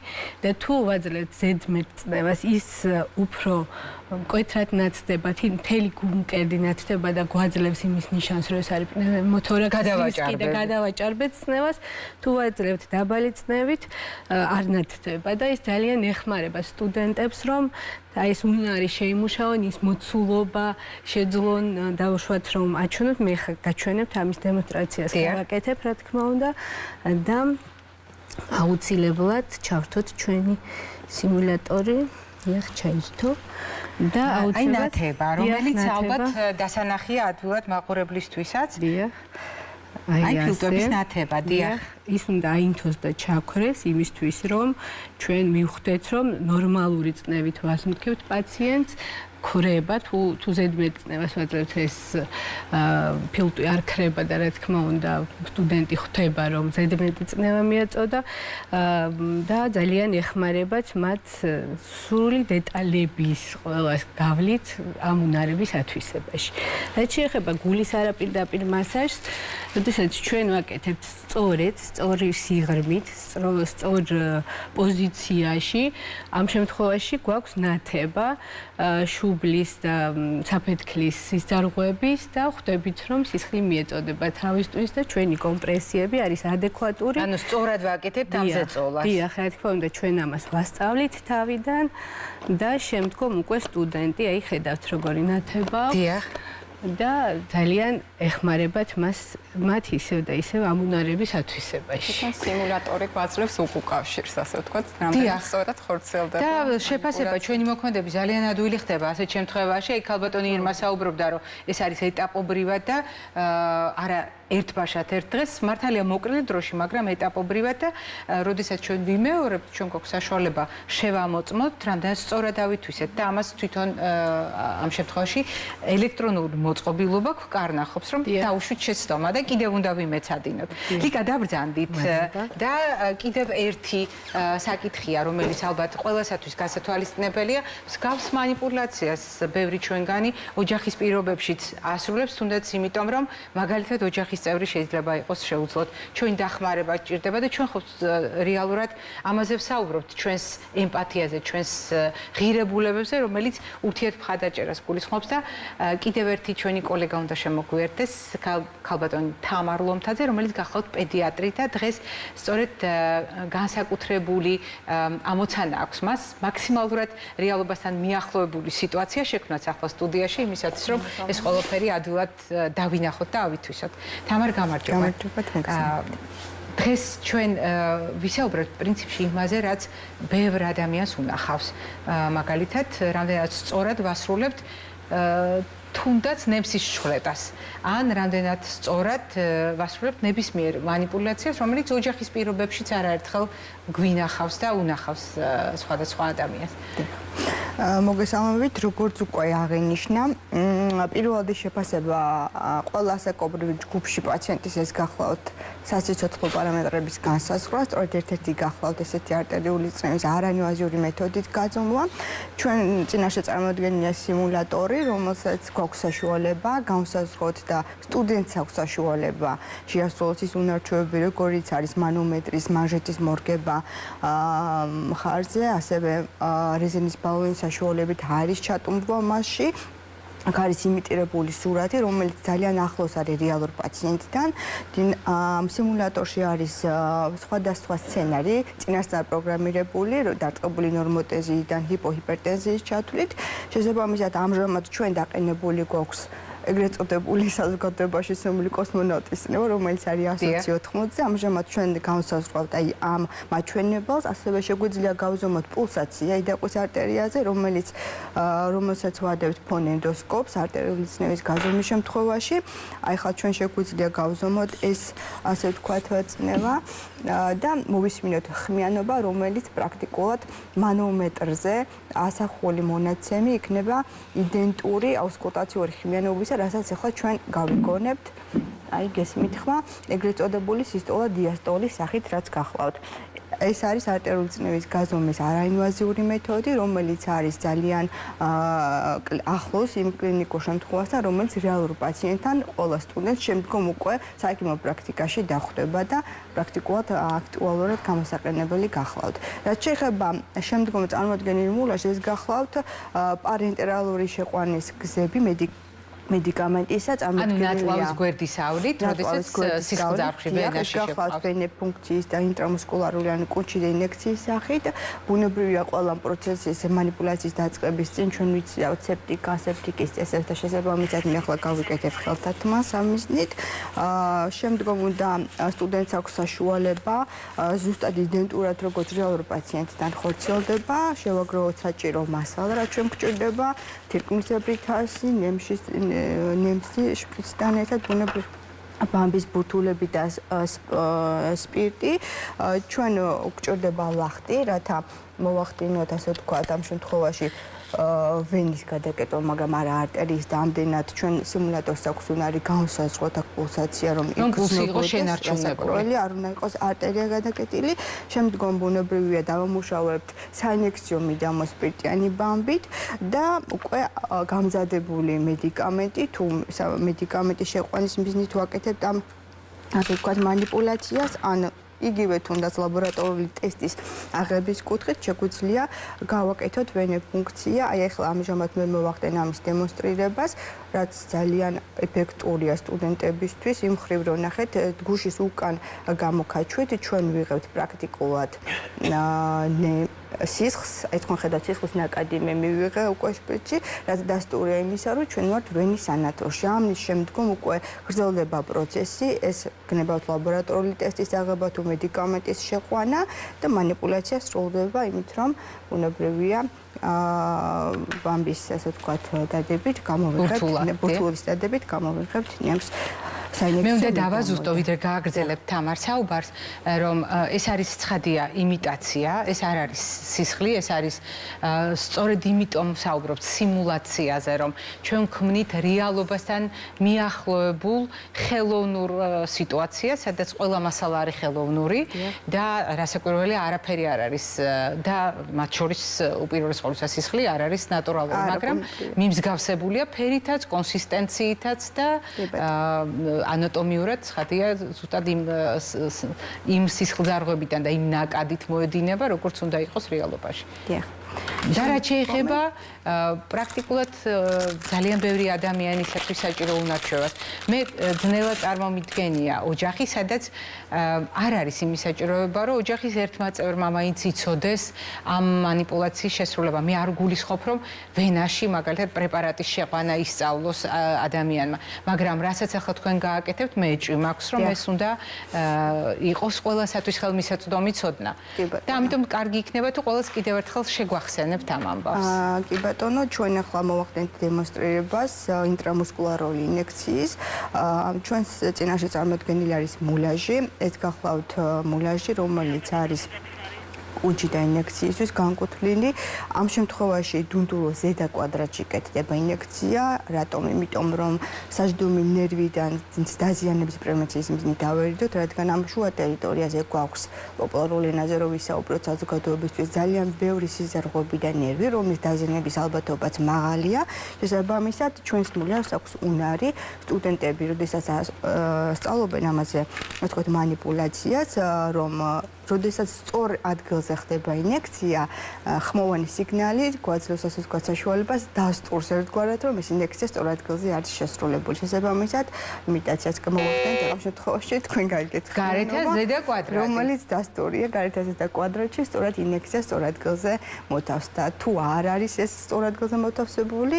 და თუ ვაძლევთ ზედმეტწნევას, ის უფრო მკვეთრად ნათდება, მთელი გულმკერდი ნათდება და გვაძლევს იმის ნიშანს, რომ ეს არის პნევმოთორაქსის რისკი და გადავაჭარბეთ წნევას. თუ ვაძლევთ დაბალი წნევით, არ ნათდება და ის ძალიან ეხმარება სტუდენტებს, რომ აი ეს უნარი შეიმუშაონ, ის მოცულობა შეძლონ, დავუშვათ რომ აჩვენოთ, მე გაჩვენებთ ამის დემონსტრაციას გავაკეთებ, რა თქმა უნდა და აუცილებლად ჩავთოთ ჩვენი სიმულატორი. იახ ჩაითო და აუცილებლად ნათება, რომელიც ალბათ დასანახია ადვილად მაყურებლისთვისაც. დიახ. აი ფილტვების ნათება, დიახ. ის უნდა აინთოს და ჩაქრეს იმისთვის, რომ ჩვენ მივხვდეთ, რომ ნორმალური წნევით ვასმთქებთ პაციენტს, ქრება, თუ ზედმეტ წნევას ვაძლევთ, ეს ფილტვი არ ქრება და რა თქმა უნდა, სტუდენტი ხვდება, რომ ზედმეტი წნევა მიაწოდა და ძალიან ეხმარებათ მათ სრული დეტალების ყველას გავლით ამ უნარების ათვისებაში. რაც შეეხება გულის არაპირდაპირ მასაჟს, როდესაც ჩვენ ვაკეთებთ სწორედ, სწორი სიღრმით, სწორ პოზიციაში, ამ შემთხვევაში გვაქვს ნათება შუბლის და საფეთქლის სისწარღვების და ხვდებით, რომ სისხლი მიეწოდება თავისთვის და ჩვენი კომპრესიები არის ადეკვატური. ანუ სწორად ვაკეთებთ ამ ზეწოლას. დიახ, რა თქმა უნდა, ჩვენ ამას ვასწავლით თავიდან და შემდგომ უკვე სტუდენტი, აი ხედავთ როგორი ნათება აქვს. დიახ. და ძალიან ეხმარებათ მათ ისევ და ისევ ამ უნარების ათვისებაში. სიმულატორი გვაძლევს უკავშირს, ასე ვთქვათ, რამდენად სწორად ხორციელდება. და შეფასება ჩვენი მოქმედები ძალიან ადვილი ხდება ასეთ შემთხვევაში. აი ქალბატონი ირმა საუბრობდა, რომ ეს არის ეტაპობრივად და არა ერთბაშად ერთ დღეს, მართალია მოკლე დროში, მაგრამ ეტაპობრივად და როდესაც ჩვენ ვიმეორებთ, ჩვენ გვაქვს საშუალება შევამოწმოთ, რამდენად სწორად ავითვისეთ და ამას თვითონ ამ შემთხვევაში ელექტრონული მოწყობილობა გვკარნახობს, რომ დაუშვით შეცდომა და კიდევ უნდა ვიმეცადინოთ. ლიკა დაბრძანდით და კიდევ ერთი საკითხია, რომელიც ალბათ ყველასათვის გასათვალისწინებელია, მსგავს манипуляციას ბევრი ჩვენგანი ოჯახის პირობებშიც ასრულებს, თუნდაც იმიტომ, რომ მაგალითად ოჯახის წევრი შეიძლება იყოს შეუძლოთ ჩვენი დახმარება სჭირდება და ჩვენ ხო რეალურად ამაზე ვსაუბრობთ, ჩვენს ემპათიაზე, ჩვენს ღირებულებებზე, რომელიც ურთიერთმხადაჭერას გულისხმობს და კიდევ ერთი ჩვენი კოლეგა უნდა შემოგვიერთდეს, ქალბატონი თამარ ლომთაძე, რომელიც გახლავთ პედიატრი და დღეს სწორედ განსაკუთრებული ამოცანა აქვს მას მაქსიმალურად რეალობასთან მიახლოებული სიტუაცია შექმნათ ახლა სტუდიაში იმისათვის, რომ ეს ყველაფერი ადვილად დავინახოთ და ავითვისოთ. თამარ, გამარჯობა. დღეს ჩვენ ვისაუბრებთ პრინციპში იმაზე, რაც ბევრ ადამიანს უნახავს. მაგალითად, რამდენად სწორად ვასრულებთ თუნდაც ნემსის შხლებას. ან რამდენად სწორად ვასრულებთ ნებისმიერ манипуляციას, რომელიც ოჯახის პირობებშიც არაერთხელ გვინახავს და უნახავს სხვადასხვა ადამიანს. მოგესალმებით, როგორც უკვე აღინიშნა, პირველადი შეფასება ყველა ასაკობრივ ჯგუფში პაციენტის ეს გახლავთ სასიცოცხლო პარამეტრების განსაზღვრა, სწორედ ერთ-ერთი გახლავთ ესეთი არტერიული წნევის არაინვაზიური მეთოდით გაძომვა. ჩვენ წინაშე წარმოადგენია სიმულატორი, რომელსაც გვაქვს საშუალება განსაზღვროთ და სტუდენტს აქვს საშუალება შეასრულოს ის უნარჩვევები, როგორიც არის მანომეტრის, მანჟეტის მორგება მხარზე, ასევე რეზინის ბალონის საშუალებით არის ჩატუმბვა მასში. აქ არის იმიტირებული სურათი, რომელიც ძალიან ახლოს არის რეალურ პაციენტთან. სიმულატორში არის სხვადასხვა სცენარი, წინასწარ პროგრამირებული, დარტყმებული ნორმოტეზიიდან ჰიპოჰიპერტენზიის ჩათვლით. შესაბამისად, ამჟამად ჩვენ დაყენებული გვაქვს ეგრეთ წოდებული საზოგადოებაში ცნობილი კოსმონავტის ცნება, რომელიც არის 180-ზე. ამჟამად ჩვენ განსაზღვრავთ აი ამ მაჩვენებელს, ასევე შეგვიძლია გავზომოთ პულსაცია იდაყვის არტერიაზე, რომელსაც ვადევთ ფონენდოსკოპს არტერიული წნევის გაზომვის შემთხვევაში. აი ხა ჩვენ შეგვიძლია გავზომოთ ეს ასე ვთქვათ წნევა და მოვისმინოთ ხმიანობა, რომელიც პრაქტიკულად მანომეტრზე ასახული მონაცემი იქნება იდენტური აუსკულტაციური ხმიანობისა, რასაც ახლა ჩვენ გავიგონებთ. აი გესმით ხმა, ეგრეთ წოდებული სისტოლა დიასტოლის სახით რაც გახლავთ. ეს არის არტერიული წნევის გაზომვის არაინვაზიური მეთოდი, რომელიც არის ძალიან ახლოს იმ კლინიკურ შემთხვევასთან, რომელიც რეალურ პაციენტთან ყველა სტუდენტს შემდგომ უკვე საექიმო პრაქტიკაში დახვდება და პრაქტიკულად აქტუალურად გამოსაყენებელი გახლავთ. რაც შეეხება შემდგომ წარმოდგენილ მულაში, ეს გახლავთ პარენტერალური შეყვანის გზები მედიკამენტისა წარმოდგენილია. ანუ ნაწლავის გვერდის ავლით, როდესაც სისხლძარღვში ვენაში შეყვანს ვენე ფუნქციის და ინტრამუსკულარული ან კუჩიდე ინექციის სახით. ბუნებრივია ყველა პროცესის მანიპულაციის დაწყების წინ ჩვენ ვიცავთ სეპტიკის წესებს და შესაბამისად მე ახლა გავიკეთებ ხელთათ მას ამისნით. შემდგომ უნდა სტუდენტს აქვს საშუალება ზუსტად იდენტურად როგორც რეალურ პაციენტთან ხორციელდება, შევაგროვოთ საჭირო მასალა, რაც ჩვენ გვჭირდება, თირკმლისებრი თასი, ნემსი შპრიცთან ერთად ბუნებრივი ბამბის ბურთულები და სპირტი. ჩვენ გვჭირდება ლახტი, რათა მოვახდინოთ ასე ვთქვათ ამ შემთხვევაში ვენის გადაკეტვა, მაგრამ არა არტერიის და ამდენად ჩვენ სიმულატორს აქვს უნარი განსაზღვროთ აქ პულსაცია, რომ პულსი იყოს შენარჩუნებული, არ უნდა იყოს არტერია გადაკეტილი. შემდგომ ბუნებრივია დავამუშავებთ საინექციო მიდამო სპირტიანი ბამბით და უკვე გამზადებული მედიკამენტი თუ მედიკამენტის შეყვანის მიზნით ვაკეთებთ ამ ასე ვთქვათ მანიპულაციას ან იგივე თუნდაც ლაბორატორიული ტესტის აღების კუთხით შეგვიძლია გავაკეთოთ ვენე ფუნქცია. აი ახლა ამჟამად მე მოვახდენ ამის დემონსტრირებას, რაც ძალიან ეფექტურია სტუდენტებისთვის. იმ მხრივ რომ ნახეთ, გუშის უკან გამოკაჩვით ჩვენ ვიღებთ პრაქტიკულად სისხლს, აი თქვენ ხედავთ სისხლის ნაკადი მე მივიღე უკვე შპრიცში, რაც დასტურია იმისა, რომ ჩვენ ვართ ვენის სანატორში. ამის შემდგომ უკვე გრძელდება პროცესი, ეს გნებავთ ლაბორატორიული ტესტის აღება თუ მედიკამენტის შეყვანა და მანიპულაცია სრულდება იმით, რომ ბუნებრივია ბამბის ასე ვთქვათ დადებით გამოვიღებთ, ბურთულის დადებით გამოვიღებთ ნემს. მე უნდა დავაზუსტო, ვიდრე გააგრძელებთ თამარ საუბარს, რომ ეს არის ცხადია იმიტაცია, ეს არ არის სისხლი, ეს არის სწორედ იმიტომ საუბრობთ სიმულაციაზე, რომ ჩვენ ვქმნით რეალობასთან მიახლოებულ ხელოვნურ სიტუაციას, სადაც ყველა მასალა არის ხელოვნური და რასაკვირველია არაფერი არ არის და მათ შორის უპირველეს ყოვლისა სისხლი არ არის ნატურალური, მაგრამ მიმსგავსებულია ფერითაც, კონსისტენციითაც და ანატომიურად ცხადია ზუსტად იმ სისხლძარღვებიდან და იმ ნაკადით მოედინება, როგორც უნდა იყოს რეალობაში. დიახ. და რაც შეეხება პრაქტიკულად ძალიან ბევრი ადამიანისათვის საჭირო უნარჩვევას. მე ძნელად წარმომიდგენია ოჯახი, სადაც არ არის იმის საჭიროება, რომ ოჯახის ერთმა წევრმა მაინც იცოდეს ამ მანიპულაციის შესრულება. მე არ გულისხმობ, რომ ვენაში მაგალითად პრეპარატის შეყვანა ისწავლოს ადამიანმა, მაგრამ რასაც ახლა თქვენ გააკეთებთ, მე ეჭვი მაქვს, რომ ეს უნდა იყოს ყველასათვის ხელმისაწვდომი ცოდნა. და ამიტომ კარგი იქნება თუ ყველას კიდევ ერთხელ შეგვახსენებთ ამ ამბავს. კი ბატონო, ჩვენ ახლა მოვახდენთ დემონსტრირებას ინტრამუსკულარული ინექციის. ჩვენს წინაშე წარმოდგენილი არის მულაჟი. ეს გახლავთ მულაჟი, რომელიც არის უჯდა ინექციისთვის განკუთვნილი. ამ შემთხვევაში დუნდულოს ზედა კვადრატში კეთდება ინექცია. რატომ? იმიტომ რომ საჯდომი ნერვიდან დაზიანების პრევენციის მიზნით დავერიდოთ, რადგან ამ შუა ტერიტორიაზე გვაქვს პოპულარულ ენაზე რომ ვისაუბროთ საზოგადოებისთვის ძალიან ბევრი სიზარღვები და ნერვი, რომლის დაზიანების ალბათობაც მაღალია. შესაბამისად, ჩვენს მულაჟს აქვს უნარი სტუდენტები, როდესაც სწავლობენ ამაზე, ასე ვთქვათ, მანიპულაციას, რომ როდესაც სწორ ადგილზე სივრცეზე ხდება ინიექცია, ხმოვანი სიგნალი გვაძლევს ასე ვთქვათ საშუალებას დასტურს ერთგვარად, რომ ეს ინიექცია სწორ ადგილზე არის შესრულებული. შესაბამისად, იმიტაციაც გამოვახდენთ ამ შემთხვევაში თქვენ გაიგეთ გარეთა ზედა კვადრატი, რომელიც დასტურია გარეთა ზედა კვადრატში, სწორად ინიექცია სწორ ადგილზე მოთავს და თუ არ არის ეს სწორ ადგილზე მოთავსებული,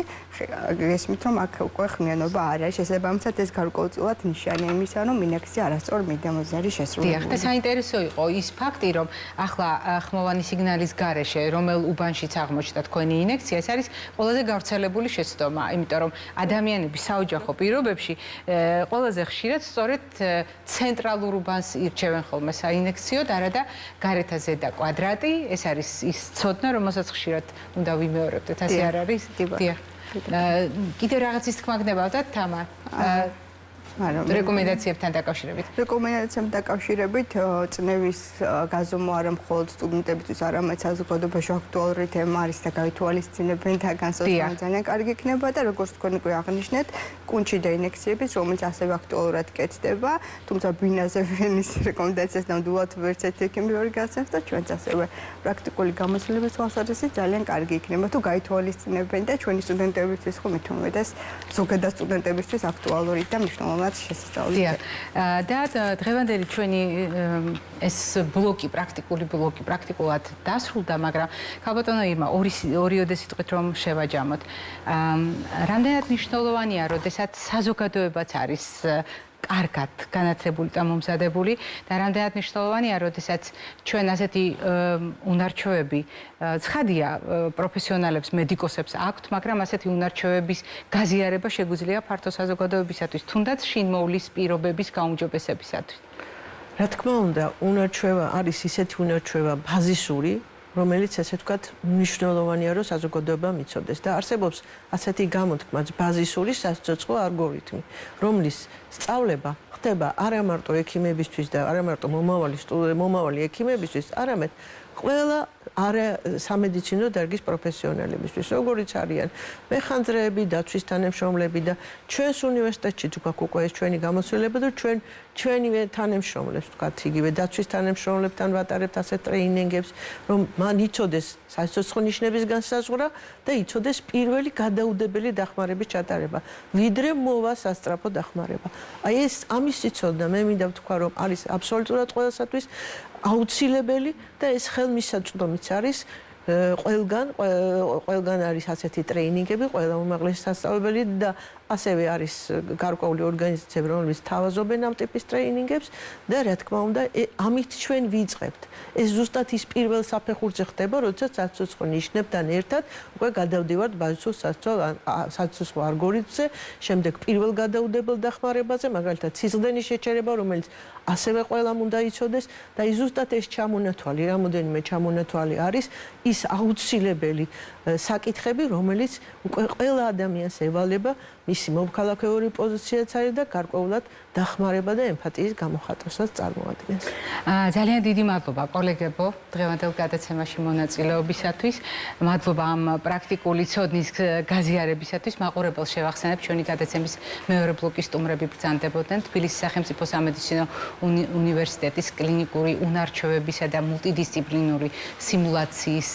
გესმით რომ აქ უკვე ხმიანობა არ არის. შესაბამისად, ეს გარკვეულწილად ნიშანია იმისა, რომ ინიექცია არასწორ მიდამოზე არის შესრულებული. დიახ, და საინტერესო იყო ის ფაქტი, რომ ახლა ხმოვანი სიგნალის გარეშე, რომელ უბანშიც აღმოჩნდა თქვენი ინიექცია, ეს არის ყველაზე გავრცელებული შეცდომა, იმიტომ რომ ადამიანები საოჯახო პირობებში ყველაზე ხშირად სწორედ ცენტრალურ უბანს ირჩევენ ხოლმე საინიექციოდ, არადა გარეთა ზედა კვადრატი, ეს არის ის ცოდნა, რომელსაც ხშირად უნდა ვიმეორებდეთ, ასე არ არის? დიახ. კიდევ რაღაცის თქმა გნებავდათ, თამარ? რეკომენდაციებთან დაკავშირებით. რეკომენდაციებთან დაკავშირებით წნევის გაზომვა არა მხოლოდ სტუდენტებისთვის, არამედ საზოგადოებაში აქტუალური თემა არის და გაითვალისწინებენ და განსაზღვრება ძალიან კარგი იქნება და როგორც თქვენ უკვე აღნიშნეთ, კუნჩი და ინიექციების, რომელიც ასევე აქტუალურად კეთდება, თუმცა ბინაზე ვენის რეკომენდაციას ნამდვილად ვერც ერთი ექიმი ვერ გასცემს და ჩვენც ასევე პრაქტიკული გამოცდილების თვალსაზრისით ძალიან კარგი იქნება თუ გაითვალისწინებენ და ჩვენი სტუდენტებისთვის ხო მით უმეტეს ზოგადად სტუდენტებისთვის აქტუალური და მნიშვნელოვანი შესწავლით. და დღევანდელი ჩვენი ეს ბლოკი, პრაქტიკული ბლოკი პრაქტიკულად დასრულდა, მაგრამ ქალბატონო ირმა, ორიოდე სიტყვით რომ შევაჯამოთ. რამდენად მნიშვნელოვანია, როდესაც საზოგადოებაც არის კარგად განათლებული და მომზადებული და რამდენად მნიშვნელოვანია, როდესაც ჩვენ ასეთი უნარჩვევები ცხადია პროფესიონალებს, მედიკოსებს აქვთ, მაგრამ ასეთი უნარჩვევების გაზიარება შეგვიძლია ფართო საზოგადოებისათვის, თუნდაც შინმოვლის პირობების გაუმჯობესებისათვის. რა თქმა უნდა, უნარჩვევა არის ისეთი უნარჩვევა ბაზისური, რომელიც ესე ვთქვათ, მნიშვნელოვანია, რომ საზოგადოებამ იცოდეს და არსებობს ასეთი გამოთქმაც ბაზისური სასიცოცხლო ალგორითმი, რომლის სწავლება ხდება არა მარტო ექიმებისთვის და არა მარტო მომავალი ექიმებისთვის, არამედ ყველა სამედიცინო დარგის პროფესიონალებისთვის, როგორიც არიან მეხანძრეები, დაცვის თანამშრომლები და ჩვენს უნივერსიტეტში თქვათ უკვე ეს ჩვენი გამოცდილება და ჩვენივე თანამშრომლებს თქვათ იგივე დაცვის თანამშრომლებთან ვატარებთ ასეთ ტრეინინგებს, რომ მან იცოდეს სასიცოცხლო ნიშნების განსაზღვრა და იცოდეს პირველი გადაუდებელი დახმარების ჩატარება, ვიდრე მოვა სასწრაფო დახმარება. აი ეს ამის სიცოდნა მე მინდა ვთქვა, რომ არის აბსოლუტურად ყველასათვის აუცილებელი და ეს ხელმისაწვდომიც არის ყველგან არის ასეთი ტრეინინგები, ყველა უმაღლესი სასწავლებელი და ასევე არის გარკვეული ორგანიზაციები, რომლებიც თავაზობენ ამ ტიპის ტრეინინგებს და რა თქმა უნდა, ამით ჩვენ ვიწყებთ. ეს ზუსტად ის პირველ საფეხურზე ხდება, როდესაც სასიცოცხლო ნიშნებთან ერთად უკვე გადავდივართ ბაზისურ სასიცოცხლო ალგორითმზე, შემდეგ პირველ გადაუდებელ დახმარებაზე, მაგალითად სისხლდენის შეჩერება, რომელიც ასევე ყველამ უნდა იცოდეს და ის ზუსტად ეს ჩამონათვალი, რამოდენიმე ჩამონათვალი არის ის აუცილებელი საკითხები, რომელიც უკვე ყველა ადამიანს ევალება, მისი მომქალაქეური პოზიციაც არის და გარკვეულად დახმარება და ემპათიის გამოხატვასაც წარმოადგენს. ძალიან დიდი მადლობა კოლეგებო დღევანდელ გადაცემაში მონაწილეობისათვის. მადლობა ამ პრაქტიკული ცოდნის გაზიარებისათვის. მაყურებელს შევახსენებ, ჩვენი გადაცემის მეორე ბლოკის სტუმრები ბრძანდებოდნენ თბილისის სახელმწიფო სამედიცინო უნივერსიტეტის კლინიკური უნარჩვევებისა და მულტიდისციპლინური სიმულაციის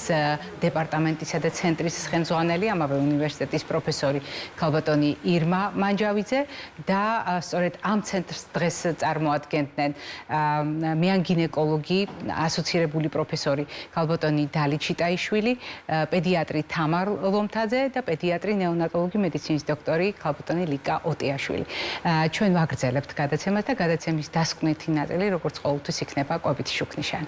დეპარტამენტისა და ცენტრის ხელმძღვანელი, ამავე უნივერსიტეტის პროფესორი ქალბატონი ირმა მანჯავიძე და სწორედ ამ ცენტრს დღეს წარმოადგენდნენ მეან გინეკოლოგი, ასოცირებული პროფესორი ქალბატონი დალი ჩიტაიშვილი, პედიატრი თამარ ლომთაძე და პედიატრი ნეონატოლოგი მედიცინის დოქტორი ქალბატონი ლიკა ოტიაშვილი. ჩვენ ვაგრძელებთ გადაცემას და გადაცემის დასკვნითი ნაწილი, როგორც ყოველთვის იქნება კვებითი შუქნიშანი.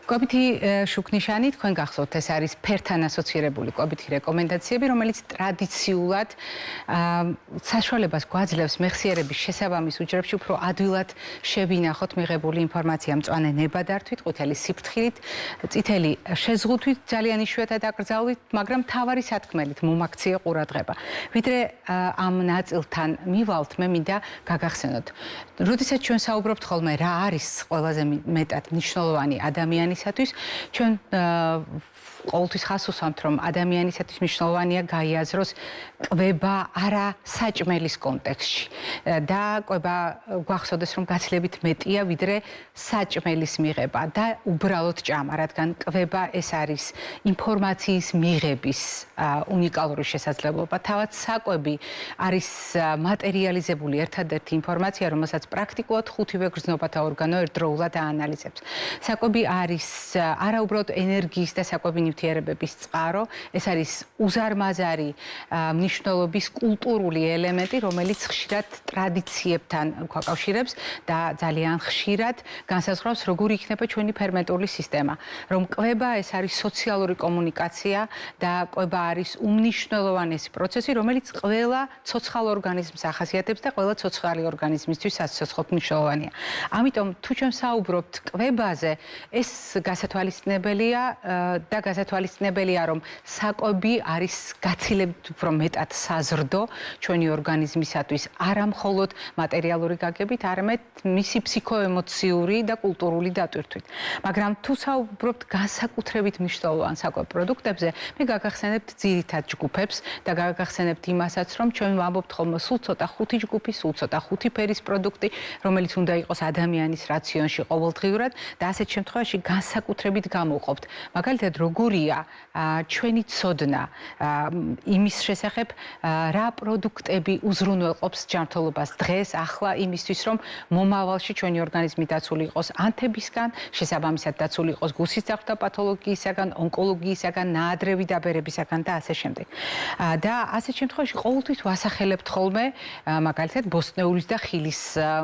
კვებითი შუქნიშანი თქვენ გახსოვთ, ეს არის ფერთან ასოცირებული კვებითი რეკომენდაციები, რომელიც ტრადიციულად საშუალებას გვაძლევს მეხსიერების შესაბამის უჯრედებში უფრო ადვილად შევინახოთ მიღებული ინფორმაცია მწვანე ნებადართვით, ყვითელი სიფრთხილით, წითელი შეზღუდვით, ძალიან იშვიათად აკრძალვით, მაგრამ მთავარი სათქმელით მომაქციე ყურადღება. ვიდრე ამ ნაწილთან მივალთ, მე მინდა გაგახსენოთ. როდესაც ჩვენ საუბრობთ ხოლმე რა არის ყველაზე მეტად მნიშვნელოვანი ადამიანისათვის, ჩვენ ყოველთვის ხას უსვამთ, რომ ადამიანისათვის მნიშვნელოვანია გაიაზროს კვება არა საჭმელის კონტექსტში და კვება გვახსოვდეს, რომ გაცილებით მეტია ვიდრე საჭმელის მიღება და უბრალოდ ჭამა, რადგან კვება ეს არის ინფორმაციის მიღების უნიკალური შესაძლებლობა. თავად საკვები არის მატერიალიზებული ერთადერთი ინფორმაცია, რომელსაც პრაქტიკულად ხუთივე გრძნობათა ორგანო ერთდროულად აანალიზებს. საკვები არის არა უბრალოდ ენერგიის და საკვები ნივთიერებების წყარო, ეს არის უზარმაზარი მნიშვნელობის კულტურული ელემენტი, რომელიც ხშირად ტრადიციებთან გვაკავშირებს და ძალიან ხშირად განსაზღვრავს, როგორი იქნება ჩვენი ფერმენტული სისტემა. რომ კვება ეს არის სოციალური კომუნიკაცია და კვება არის უმნიშვნელოვანესი პროცესი, რომელიც ყველა ცოცხალ ორგანიზმს ახასიათებს და ყველა ცოცხალი ორგანიზმისთვის საცოცხლოდ მნიშვნელოვანია. ამიტომ თუ ჩვენ საუბრობთ კვებაზე, ეს გასათვალისწინებელია და გასათვალისწინებელია, რომ საკვები არის გაცილებით უფრო მეტად საზრდო ჩვენი ორგანიზმისათვის, არა მხოლოდ მატერიალური გაგებით, არამედ მისი ფსიქოემოციური და კულტურული დატვირთვით. მაგრამ თუ საუბრობთ განსაკუთრებით მნიშვნელოვან საკვებ პროდუქტებზე, მე გაგახსენებთ ძირითად ჯგუფებს და გაგახსენებთ იმასაც, რომ ჩვენ ვამბობთ ხოლმე სულ ცოტა ხუთი ჯგუფი, სულ ცოტა ხუთი ფერის პროდუქტი, რომელიც უნდა იყოს ადამიანის რაციონში ყოველდღიურად და ასეთ შემთხვევაში განსაკუთრებით გამოვყოფთ. მაგალითად, როგორია ჩვენი ცოდნა იმის შესახებ, რა პროდუქტები უზრუნველყოფს ჯანმრთელობას დღეს, ახლა იმისთვის, რომ მომავალში ჩვენი ორგანიზმი დაცული იყოს ანთებისგან, შესაბამისად დაცული იყოს გუსის ძაღლთა პათოლოგიისაგან, ონკოლოგიისაგან, ნაადრევი დაბერებისაგან და ასე შემდეგ. და ასეთ შემთხვევაში ყოველთვის ვასახელებთ ხოლმე, მაგალითად, ბოსტნეულის და ხილის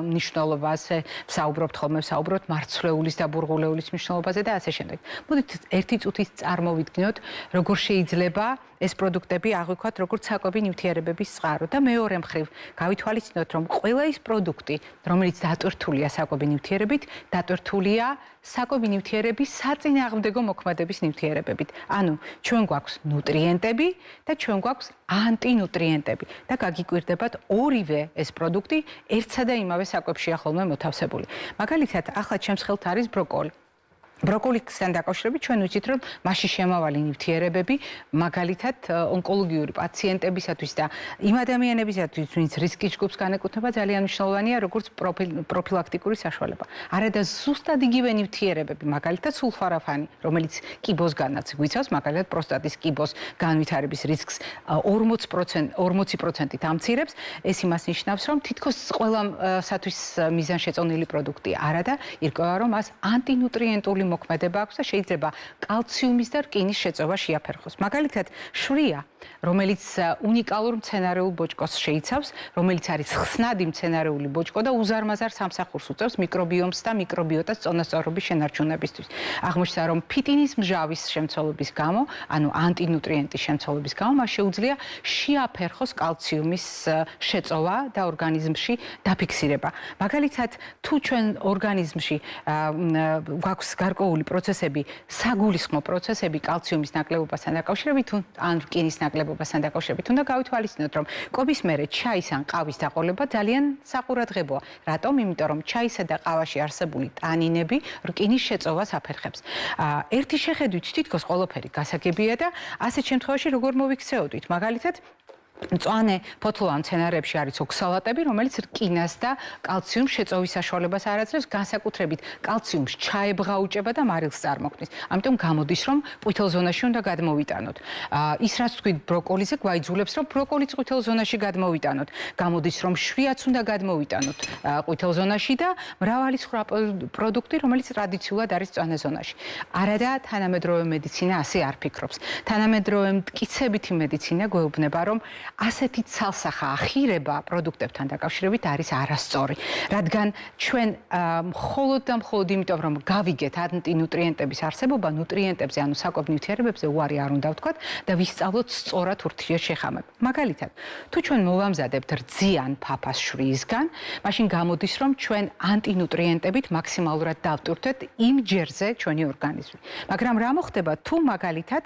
მნიშვნელობას, ვსაუბრობთ ხოლმე, ვსაუბრობთ მარცვლეულის და ბურღულეულის მნიშვნელობაზე და ასე შემდეგ. მოდით ერთი წუთით წარმოვიდგინოთ, როგორ შეიძლება ეს პროდუქტები აღვიქვათ როგორც საკვები ნივთიერებების წყარო და მეორე მხრივ გავითვალისწინოთ, რომ ყველა ის პროდუქტი, რომელიც დატვირთულია საკვები ნივთიერებით, დატვირთულია საკვები ნივთიერების საწინააღმდეგო მოქმედების ნივთიერებებით. ანუ ჩვენ გვაქვს ნუტრიენტები და ჩვენ გვაქვს ანტინუტრიენტები და გაგიკვირდებათ ორივე ეს პროდუქტი ერთსა და იმავე საკვებშია ხოლმე მოთავსებული. მაგალითად, ახლა ჩემს ხელთ არის ბროკოლი. ბროკოლისთან დაკავშირებით ჩვენ ვიცით, რომ მასში შემავალი ნივთიერებები, მაგალითად, ონკოლოგიური პაციენტებისათვის და იმ ადამიანებისათვის, ვინც რისკის ჯგუფს განეკუთვნება, ძალიან მნიშვნელოვანია როგორც პროფილაქტიკური საშუალება. არადა ზუსტად იგივე ნივთიერებები, მაგალითად, სულფარაფანი, რომელიც კიბოსგანაც გვიცავს, მაგალითად, პროსტატის კიბოს განვითარების რისკს 40%-ით ამცირებს. ეს იმას ნიშნავს, რომ თითქოს ყველასათვის მიზანშეწონილი პროდუქტი არადა, ირკვევა, რომ მას ანტინუტრიენტული მოქმედება აქვს და შეიძლება კალციუმის და რკინის შეწოვა შეაფერხოს. მაგალითად, შვია, რომელიც უნიკალურ მცენარეულ ბოჭკოს შეიცავს, რომელიც არის ხსნადი მცენარეული ბოჭკო და უზარმაზარ სამსახურს უწევს მიკრობიომს და მიკრობიოტას წონასწორობის შენარჩუნებისთვის. აღმოჩნდა, რომ ფიტინის მჟავის შემცველობის გამო, ანუ ანტინუტრიენტის შემცველობის გამო, მას შეუძლია შეაფერხოს კალციუმის შეწოვა და ორგანიზმში დაფიქსირება. მაგალითად, თუ ჩვენ ორგანიზმში გვაქვს გარკვეული პროცესები, საგულისხმო პროცესები კალციუმის ნაკლებობასთან დაკავშირებით ან რკინის ნაკლებობასთან დაკავშირებით, უნდა გავითვალისწინოთ, რომ კვების მერე ჩაის ან ყავის დაყოლება ძალიან საყურადღებოა. რატომ? იმიტომ რომ ჩაისა და ყავაში არსებული ტანინები რკინის შეწოვას აფერხებს. ერთი შეხედვით თითქოს ყველაფერი გასაგებია და ასეთ შემთხვევაში როგორ მოვიქცეოდით? მაგალითად, მწვანე ფოთლოვან მცენარეებში არის ოქსალატები, რომელიც რკინას და კალციუმს შეწოვის საშუალებას არაძლევს, განსაკუთრებით კალციუმს ჩაებღაუჭება და მარილს წარმოქმნის. ამიტომ გამოდის, რომ ყვითელ ზონაში უნდა გადმოვიტანოთ. ის რაც თქვით ბროკოლიზე, გვაიძულებს, რომ ბროკოლიც ყვითელ ზონაში გადმოვიტანოთ. გამოდის, რომ შვიაც უნდა გადმოვიტანოთ ყვითელ ზონაში და მრავალი სხვა პროდუქტი, რომელიც ტრადიციულად არის მწვანე ზონაში. არადა თანამედროვე მედიცინა ასე არ ფიქრობს. თანამედროვე მტკიცებითი მედიცინა გვეუბნება, რომ ასეთი ცალსახა ახირება პროდუქტებთან დაკავშირებით არის არასწორი, რადგან ჩვენ მხოლოდ და მხოლოდ იმიტომ რომ გავიგეთ ანტინუტრიენტების არსებობა, ნუტრიენტებზე, ანუ საკვებ ნივთიერებებზე უარი არ უნდა ვთქვათ და ვისწავლოთ სწორად ურთიერთშეხამება. მაგალითად, თუ ჩვენ მოვამზადებთ რძიან ფაფას შვრიისგან, მაშინ გამოდის რომ ჩვენ ანტინუტრიენტებით მაქსიმალურად დავტვირთვეთ იმ ჯერზე ჩვენი ორგანიზმი. მაგრამ რა მოხდება თუ მაგალითად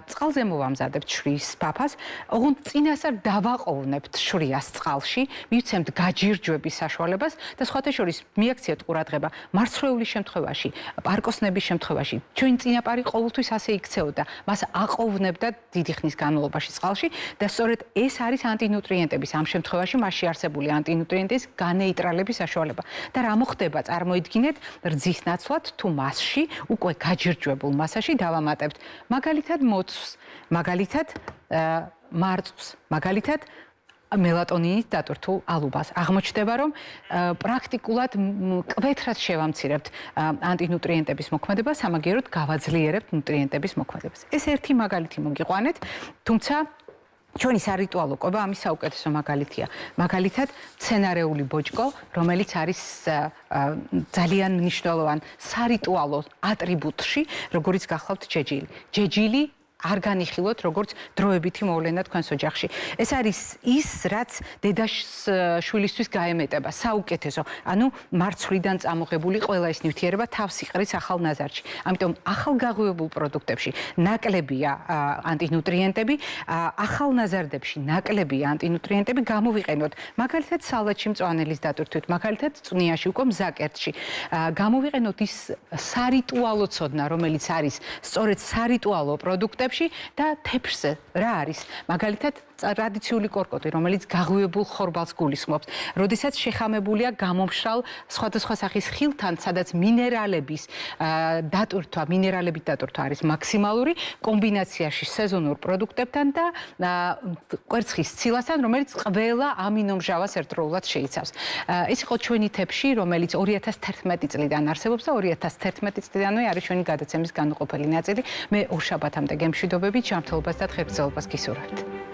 წყალზე მოვამზადებთ შვრიის ფაფას, ოღონდ წინასწარ დავაყოვნებთ შვრიას წყალში, მივცემთ გაჯირჯვების საშუალებას და სხვათა შორის მიაქციეთ ყურადღება მარცვლეულის შემთხვევაში, პარკოსნების შემთხვევაში, ჩვენ წინაპარი ყოველთვის ასე იქცეოდა, მას აყოვნებდა დიდი ხნის განმავლობაში წყალში და სწორედ ეს არის ანტინუტრიენტების ამ შემთხვევაში მასში არსებული ანტინუტრიენტის განეიტრალების საშუალება. და რა მოხდება? წარმოიდგინეთ, რძის ნაცვლად თუ მასში, უკვე გაჯირჯვებულ მასაში დავამატებთ მაგალითად მოცვს, მაგალითად მარწვს, მაგალითად მელატონინით დატვირთულ ალუბას. აღმოჩნდება, რომ პრაქტიკულად მკვეთრად შევამცირებთ ანტინუტრიენტების მოქმედებას, სამაგიეროდ გავაძლიერებთ ნუტრიენტების მოქმედებას. ეს ერთი მაგალითი მოგიყვანეთ, თუმცა ჩვენი სარიტუალო კვება ამის საუკეთესო მაგალითია. მაგალითად, მცენარეული ბოჭკო, რომელიც არის ძალიან მნიშვნელოვანი სარიტუალო ატრიბუტში, როგორიც გახლავთ ჯეჯილი. ჯეჯილი არ განიხილოთ როგორც დროებითი მოვლენა თქვენს ოჯახში. ეს არის ის, რაც დედას შვილისთვის გაემეტება, საუკეთესო. ანუ მარცვლიდან წამოღებული ყველა ეს ნივთიერება თავს იყრის ახალ ნაზარში. ამიტომ ახალგაღუებულ პროდუქტებში ნაკლებია ანტინუტრიენტები, ახალ ნაზარდებში ნაკლებია ანტინუტრიენტები, გამოვიყენოთ მაგალითად სალატში მწვანელის დატვირთვით, მაგალითად წვნიაში უკვე მზაკერტში. გამოვიყენოთ ის სარიტუალო ცოდნა, რომელიც არის სწორედ სარიტუალო პროდუქტები და თეფშზე რა არის? მაგალითად ტრადიციული კორკოტი, რომელიც გაღვივებულ ხორბალს გულისხმობს, როდესაც შეხამებულია გამომშრალ სხვადასხვა სახის ხილთან, სადაც მინერალებით დატვირთვა არის მაქსიმალური კომბინაციაში სეზონურ პროდუქტებთან და კვერცხის ცილასთან, რომელიც ყველა ამინომჟავას ერთდროულად შეიცავს. ეს იყო ჩვენი თეფში, რომელიც 2011 წლიდან არსებობს და 2011 წლიდანვე არის ჩვენი გადაცემის განუყოფელი ნაწილი. მე ორშაბათამდე გემშვიდობებით, ჯანმრთელობას და ღირსებას გისურვებთ.